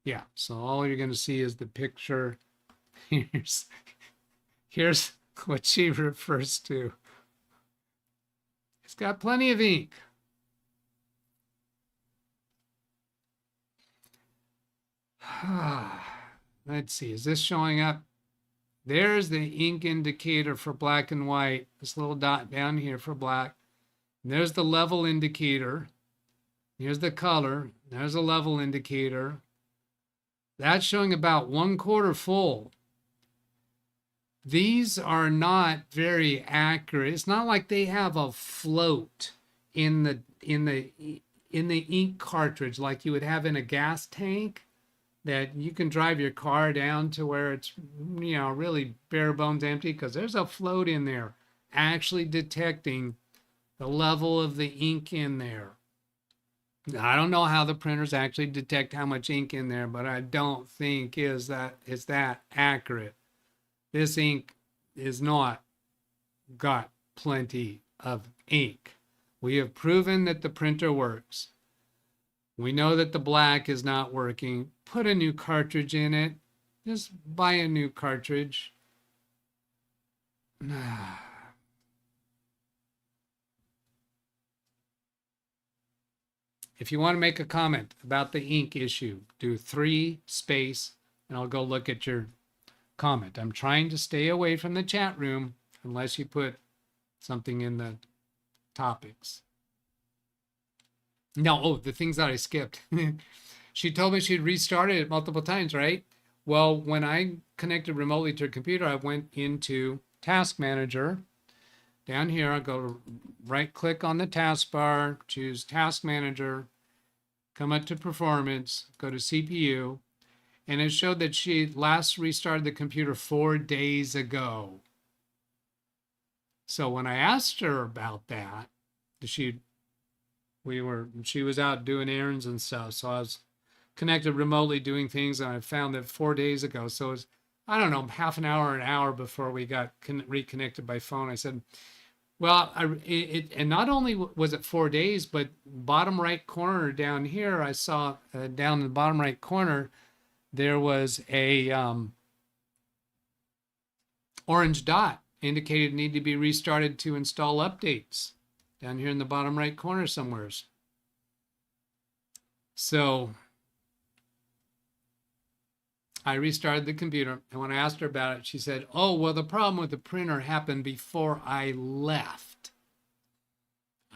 Yeah, so all you're going to see is the picture. Here's what she refers to. It's got plenty of ink. Let's see, is this showing up? There's the ink indicator for black and white. This little dot down here for black. And there's the level indicator. Here's the color. There's a level indicator. That's showing about 1/4 full. These are not very accurate. It's not like they have a float in the in the ink cartridge like you would have in a gas tank, that you can drive your car down to where it's, really bare bones empty because there's a float in there actually detecting the level of the ink in there. I don't know how the printers actually detect how much ink in there, but I don't think it's that accurate. This ink is not got plenty of ink. We have proven that the printer works. We know that the black is not working. Put a new cartridge in it. Just buy a new cartridge. If you want to make a comment about the ink issue, do 3 space and I'll go look at your comment. I'm trying to stay away from the chat room unless you put something in the topics. No, the things that I skipped. She told me she'd restarted it multiple times, right? Well, when I connected remotely to her computer, I went into Task Manager. Down here, I'll go right click on the taskbar, choose Task Manager, come up to Performance, go to CPU, and it showed that she last restarted the computer 4 days ago. So when I asked her about that, she was out doing errands and stuff, so I was connected remotely doing things, and I found that 4 days ago, so it was, I don't know, half an hour before we got reconnected by phone. I said, well, and not only was it 4 days, but bottom right corner down here, I saw down in the bottom right corner, there was a orange dot indicated need to be restarted to install updates down here in the bottom right corner somewheres. So I restarted the computer, and when I asked her about it, she said, oh, well, the problem with the printer happened before I left.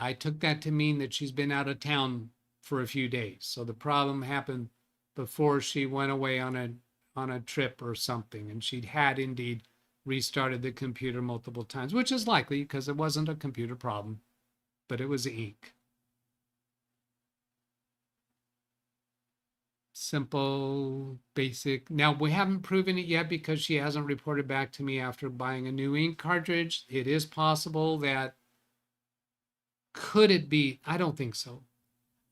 I took that to mean that she's been out of town for a few days. So the problem happened before she went away on a trip or something, and she had indeed restarted the computer multiple times, which is likely because it wasn't a computer problem, but it was ink. Simple, basic. Now, we haven't proven it yet because she hasn't reported back to me after buying a new ink cartridge. It is possible that, could it be, I don't think so.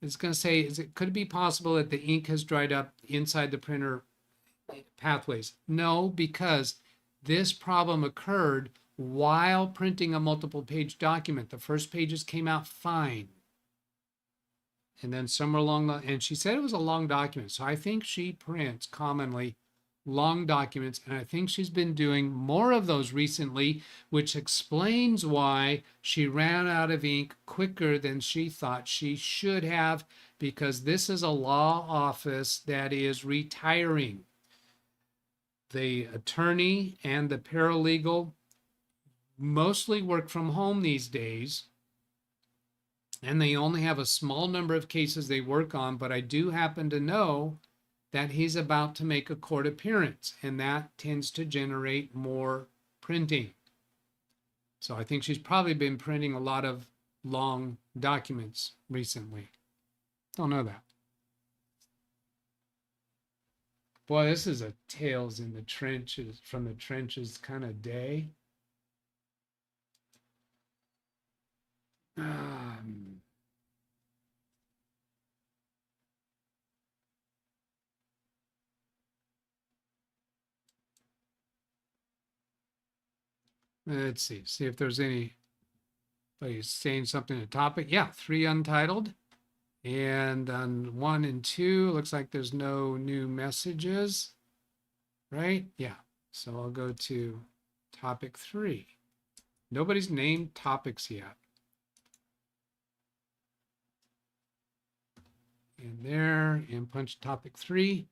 It's going to say, could it be possible that the ink has dried up inside the printer pathways? No, because this problem occurred while printing a multiple page document. The first pages came out fine. And then somewhere along and she said it was a long document. So I think she prints commonly long documents. And I think she's been doing more of those recently, which explains why she ran out of ink quicker than she thought she should have, because this is a law office that is retiring. The attorney and the paralegal mostly work from home these days, and they only have a small number of cases they work on, but I do happen to know that he's about to make a court appearance, and that tends to generate more printing. So I think she's probably been printing a lot of long documents recently. Don't know that. Boy, this is a tales in the trenches, from the trenches kind of day. Let's see if there's anybody saying something to topic. Yeah, 3 untitled. And on 1 and 2, looks like there's no new messages, right? Yeah, so I'll go to topic 3. Nobody's named topics yet. And there, and punch topic 3.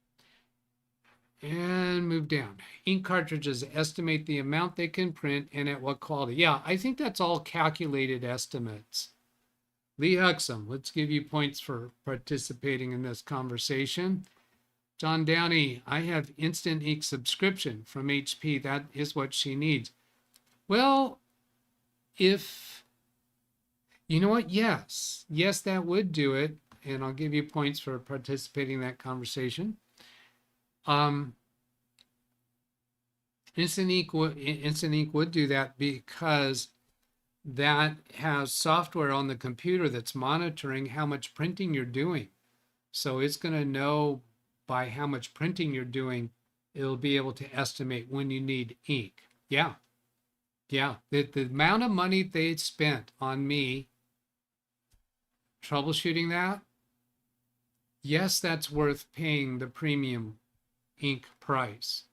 And move down. Ink cartridges estimate the amount they can print and at what quality. Yeah, I think that's all calculated estimates. Lee Huxham, let's give you points for participating in this conversation. John Downey, I have instant ink subscription from HP. That is what she needs. Well, if, you know what? Yes, that would do it. and I'll give you points for participating in that conversation. Instant Ink would do that because that has software on the computer that's monitoring how much printing you're doing. So it's going to know by how much printing you're doing, it'll be able to estimate when you need ink. Yeah. The amount of money they spent on me troubleshooting that, yes, that's worth paying the premium ink price.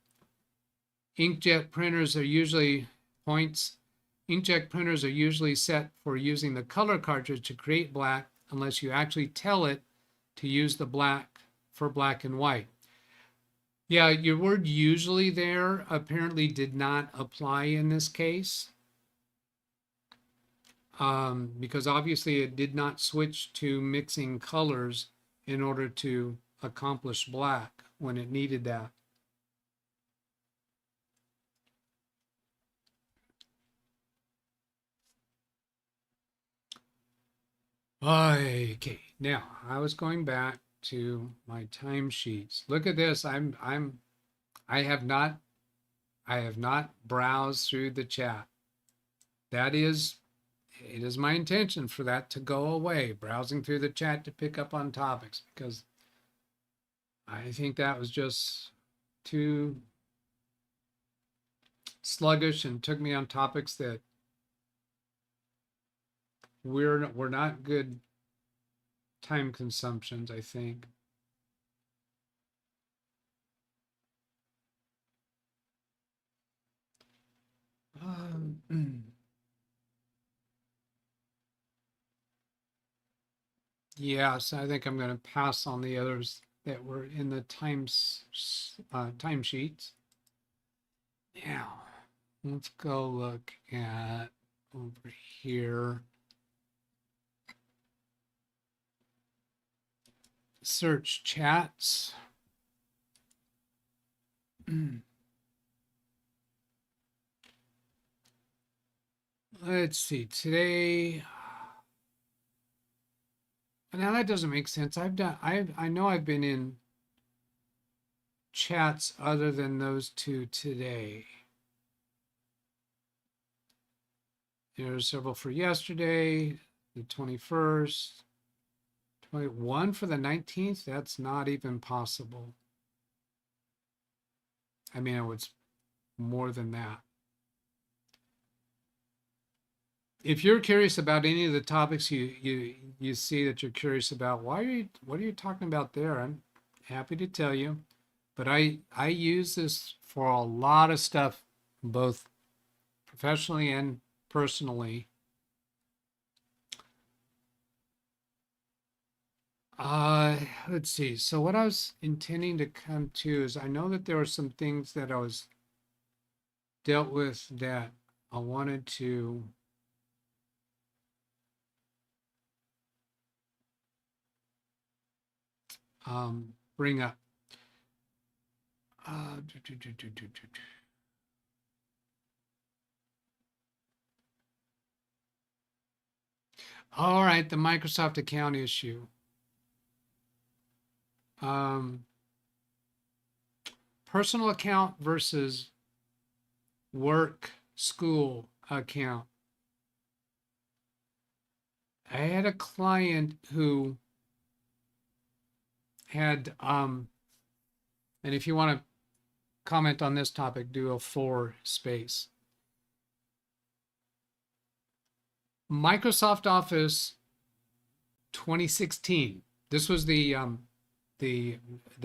Inkjet printers are usually Inkjet printers are usually set for using the color cartridge to create black unless you actually tell it to use the black for black and white. Yeah, your word usually there apparently did not apply in this case. Because obviously it did not switch to mixing colors in order to accomplish black when it needed that. Okay, now I was going back to my timesheets. Look at this. I have not browsed through the chat. It is my intention for that to go away, browsing through the chat to pick up on topics, because I think that was just too sluggish and took me on topics that were not good time consumptions, I think. Yeah, so I think I'm going to pass on the others that were in the timesheets. Now, let's go look at over here. Search chats. Let's see, today. Now that doesn't make sense. I know I've been in chats other than those two today. There are several for yesterday, the 21st, 21 for the 19th. That's not even possible. I mean, it was more than that. If you're curious about any of the topics you see that you're curious about, what are you talking about there? I'm happy to tell you, but I use this for a lot of stuff, both professionally and personally. Let's see. So what I was intending to come to is I know that there were some things that I was dealt with that I wanted to bring up. All right, the Microsoft account issue. Personal account versus work school account. I had a client who had, and if you want to comment on this topic, do a 4 space. Microsoft Office 2016. This was the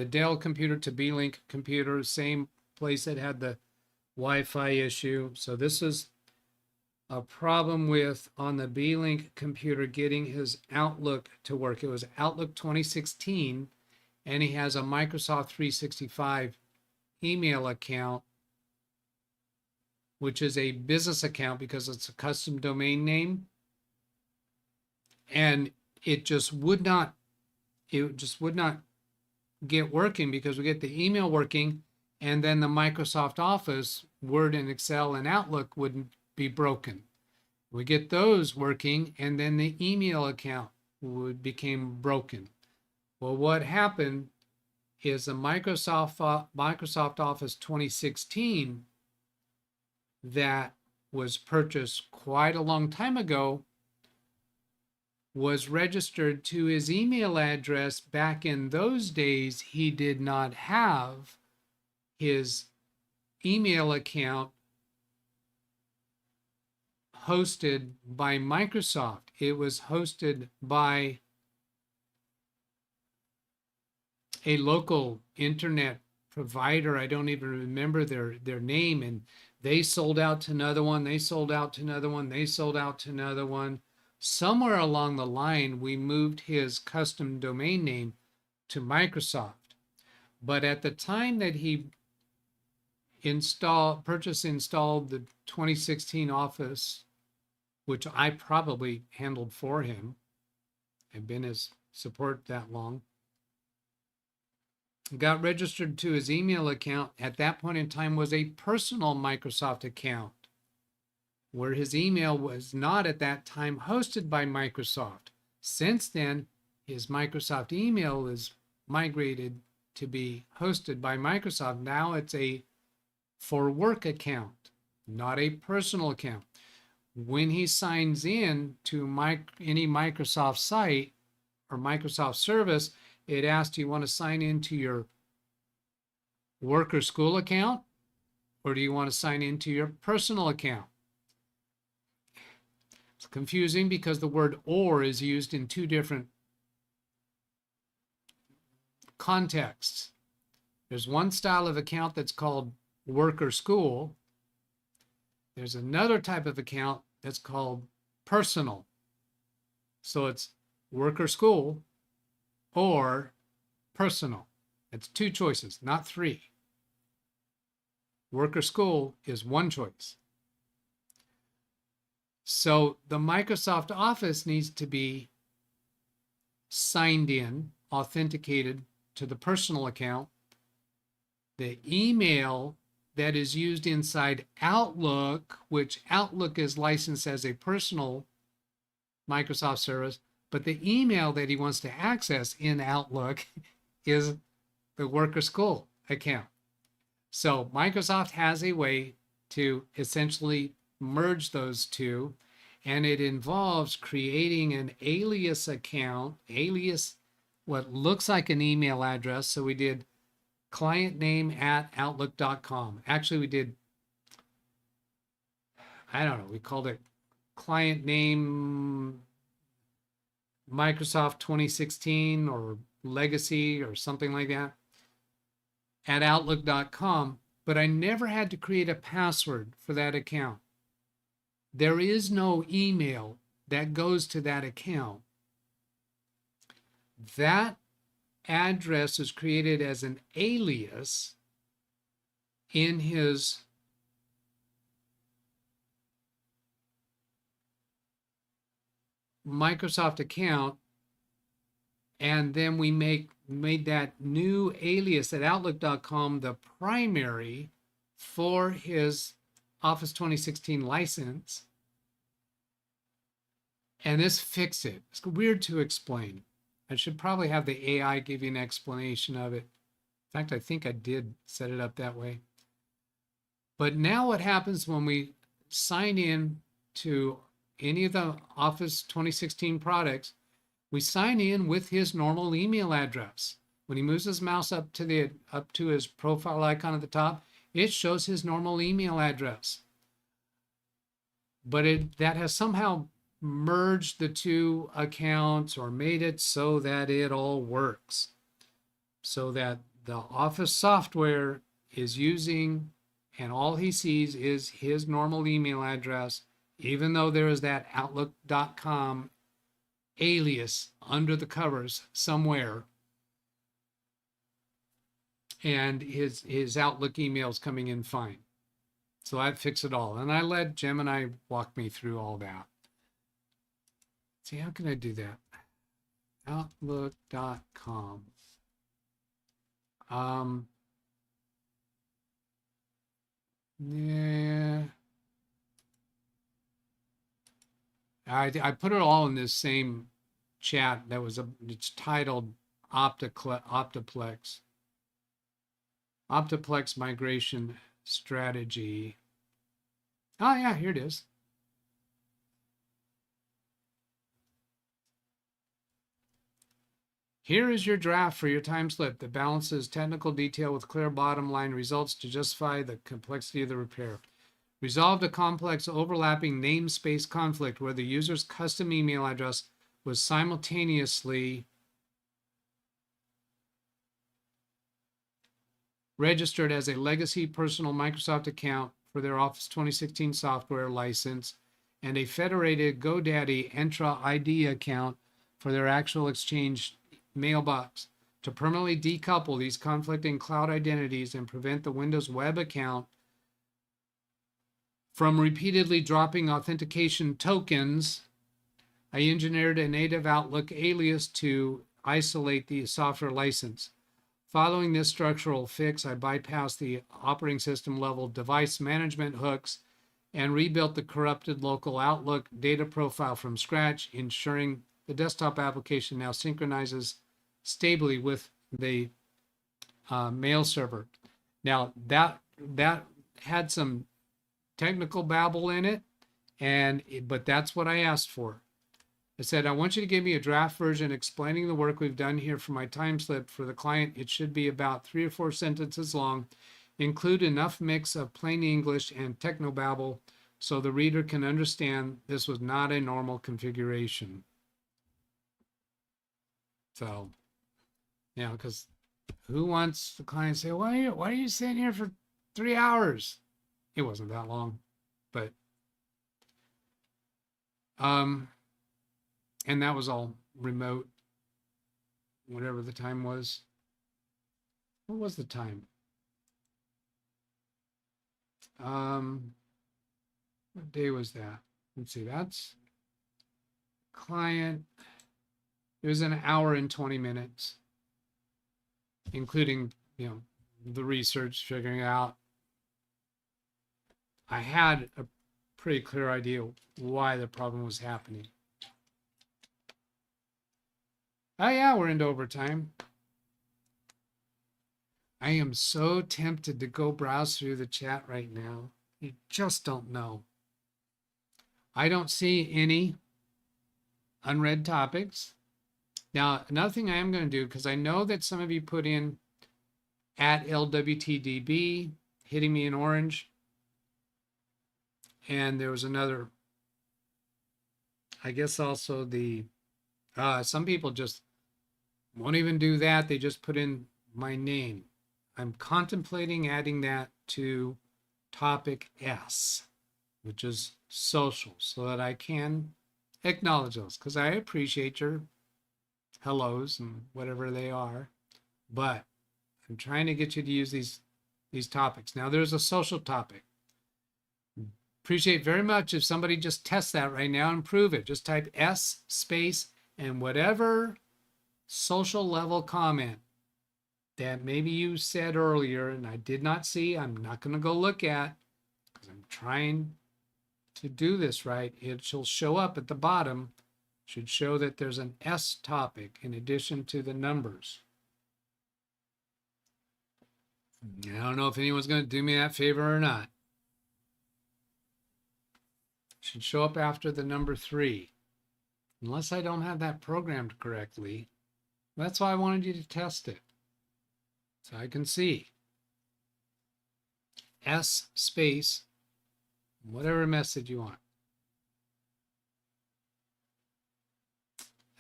Dell computer to B-Link computer, same place that had the Wi-Fi issue. So this is a problem with on the B-Link computer getting his Outlook to work. It was Outlook 2016, and he has a Microsoft 365 email account, which is a business account because it's a custom domain name. And it just would not get working because we get the email working, and then the Microsoft Office, Word and Excel and Outlook wouldn't be broken. We get those working, and then the email account became broken. Well, what happened is a Microsoft Office 2016 that was purchased quite a long time ago was registered to his email address. Back in those days, he did not have his email account hosted by Microsoft. It was hosted by a local internet provider. I don't even remember their name, and they sold out to another one, they sold out to another one, they sold out to another one. Somewhere along the line, we moved his custom domain name to Microsoft. But at the time that he installed the 2016 Office, which I probably handled for him, I've been his support that long, got registered to his email account at that point in time was a personal Microsoft account, where his email was not at that time hosted by Microsoft. Since then, his Microsoft email is migrated to be hosted by Microsoft. Now it's a for work account, not a personal account. When he signs in to any Microsoft site or Microsoft service, it asks, do you want to sign into your work or school account, or do you want to sign into your personal account? It's confusing because the word or is used in two different contexts. There's one style of account that's called work or school. There's another type of account that's called personal. So it's work or school or personal. It's two choices, not three. Work or school is one choice. So the Microsoft Office needs to be signed in, authenticated to the personal account. The email that is used inside Outlook, which Outlook is licensed as a personal Microsoft service, but the email that he wants to access in Outlook is the work or school account. So Microsoft has a way to essentially merge those two, and it involves creating an alias account, what looks like an email address. So we did client name at outlook.com. Actually, we did, I don't know, we called it client name Microsoft 2016 or legacy or something like that at outlook.com, but I never had to create a password for that account. There is no email that goes to that account. That address is created as an alias in his Microsoft account, and then we made that new alias at outlook.com the primary for his Office 2016 license, and this fixed it. It's weird to explain. I should probably have the AI give you an explanation of it. In fact, I think I did set it up that way. But now what happens when we sign in to any of the Office 2016 products, we sign in with his normal email address. When he moves his mouse up to his profile icon at the top, it shows his normal email address. But that has somehow merged the two accounts or made it so that it all works. So that the Office software is using, and all he sees is his normal email address, even though there is that outlook.com alias under the covers somewhere, and his Outlook email is coming in fine. So that fixed it all, and I let Gemini walk me through all that. See, how can I do that? Outlook.com. Yeah. I put it all in this same chat that was it's titled Optiplex migration strategy. Oh yeah, here it is. Here is your draft for your time slip that balances technical detail with clear bottom line results to justify the complexity of the repair. Resolved a complex overlapping namespace conflict where the user's custom email address was simultaneously registered as a legacy personal Microsoft account for their Office 2016 software license and a federated GoDaddy Entra ID account for their actual Exchange mailbox. To permanently decouple these conflicting cloud identities and prevent the Windows web account from repeatedly dropping authentication tokens, I engineered a native Outlook alias to isolate the software license. Following this structural fix, I bypassed the operating system level device management hooks and rebuilt the corrupted local Outlook data profile from scratch, ensuring the desktop application now synchronizes stably with the mail server. Now that had some technical babble in it, but that's what I asked for. I said, I want you to give me a draft version explaining the work we've done here for my time slip. For the client, it should be about 3 or 4 sentences long. Include enough mix of plain English and technobabble so the reader can understand this was not a normal configuration. So, yeah, because who wants the client to say, why are you sitting here for 3 hours? It wasn't that long, but and that was all remote, whatever the time was. What was the time? What day was that? Let's see, that's client. It was an hour and 20 minutes, including, the research, figuring out. I had a pretty clear idea why the problem was happening. Oh yeah, we're into overtime. I am so tempted to go browse through the chat right now. You just don't know. I don't see any unread topics. Now, another thing I am going to do, because I know that some of you put in at LWTDB, hitting me in orange. And there was another, I guess also the, some people just won't even do that. They just put in my name. I'm contemplating adding that to topic S, which is social, so that I can acknowledge those, because I appreciate your hellos and whatever they are, but I'm trying to get you to use these topics. Now there's a social topic. Appreciate very much if somebody just tests that right now and prove it. Just type S space and whatever social level comment that maybe you said earlier and I did not see, I'm not going to go look at because I'm trying to do this right. It shall show up at the bottom. Should show that there's an S topic in addition to the numbers. I don't know if anyone's going to do me that favor or not. Should show up after the number 3. Unless I don't have that programmed correctly. That's why I wanted you to test it. So I can see. S space, whatever message you want.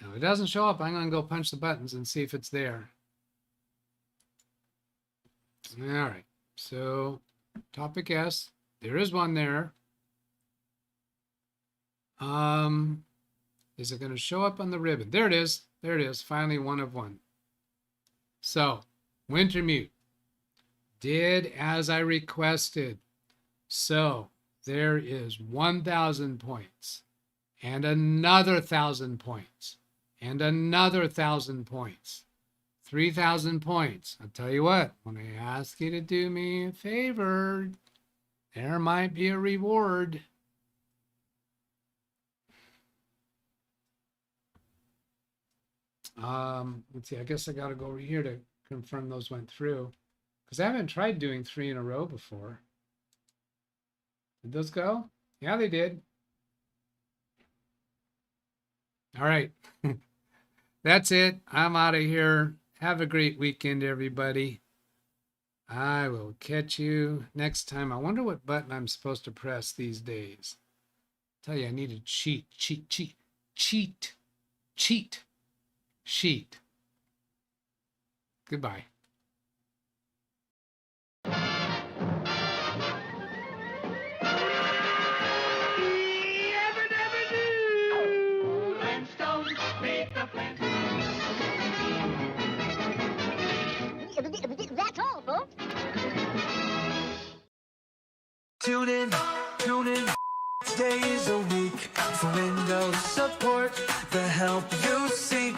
Now, if it doesn't show up, I'm going to go punch the buttons and see if it's there. All right. So topic S, there is one there. Is it going to show up on the ribbon? There it is. There it is. Finally, one of one. So, Wintermute did as I requested. So, there is 1,000 points and another 1,000 points and another 1,000 points. 3,000 points. I'll tell you what, when I ask you to do me a favor, there might be a reward. Let's see, I guess I got to go over here to confirm those went through, because I haven't tried doing 3 in a row before. Did those go? Yeah, they did. All right. That's it. I'm out of here. Have a great weekend, everybody. I will catch you next time. I wonder what button I'm supposed to press these days. Tell you, I need a cheat sheet. Goodbye. That's all, folks. Tune in, days a week for Windows support, the help you seek.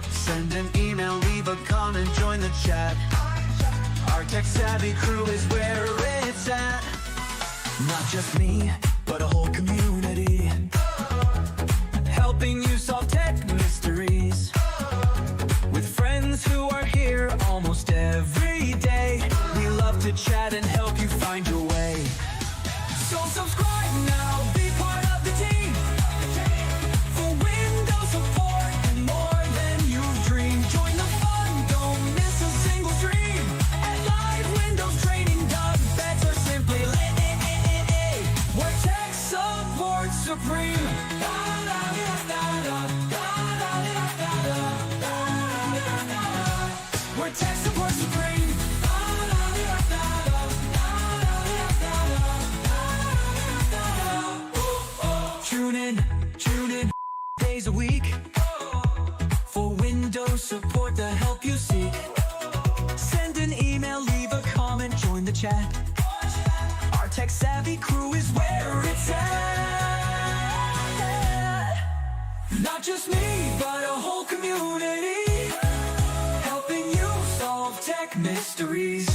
Send an email, leave a comment, join the chat. Our tech-savvy crew is where it's at. Not just me, but a whole community, helping you solve tech mysteries. With friends who are here almost every day, we love to chat and help you find your way. So subscribe now, be part of the team, for Windows support and more than you've dreamed. Join the fun, don't miss a single stream. At LiveWindowsTraining-DougBetts or simply where tech support supreme. Where tech support supreme. Tune in, days a week for Windows support, the help you seek. Send an email, leave a comment, join the chat. Our tech-savvy crew is where it's at. Not just me, but a whole community, helping you solve tech mysteries.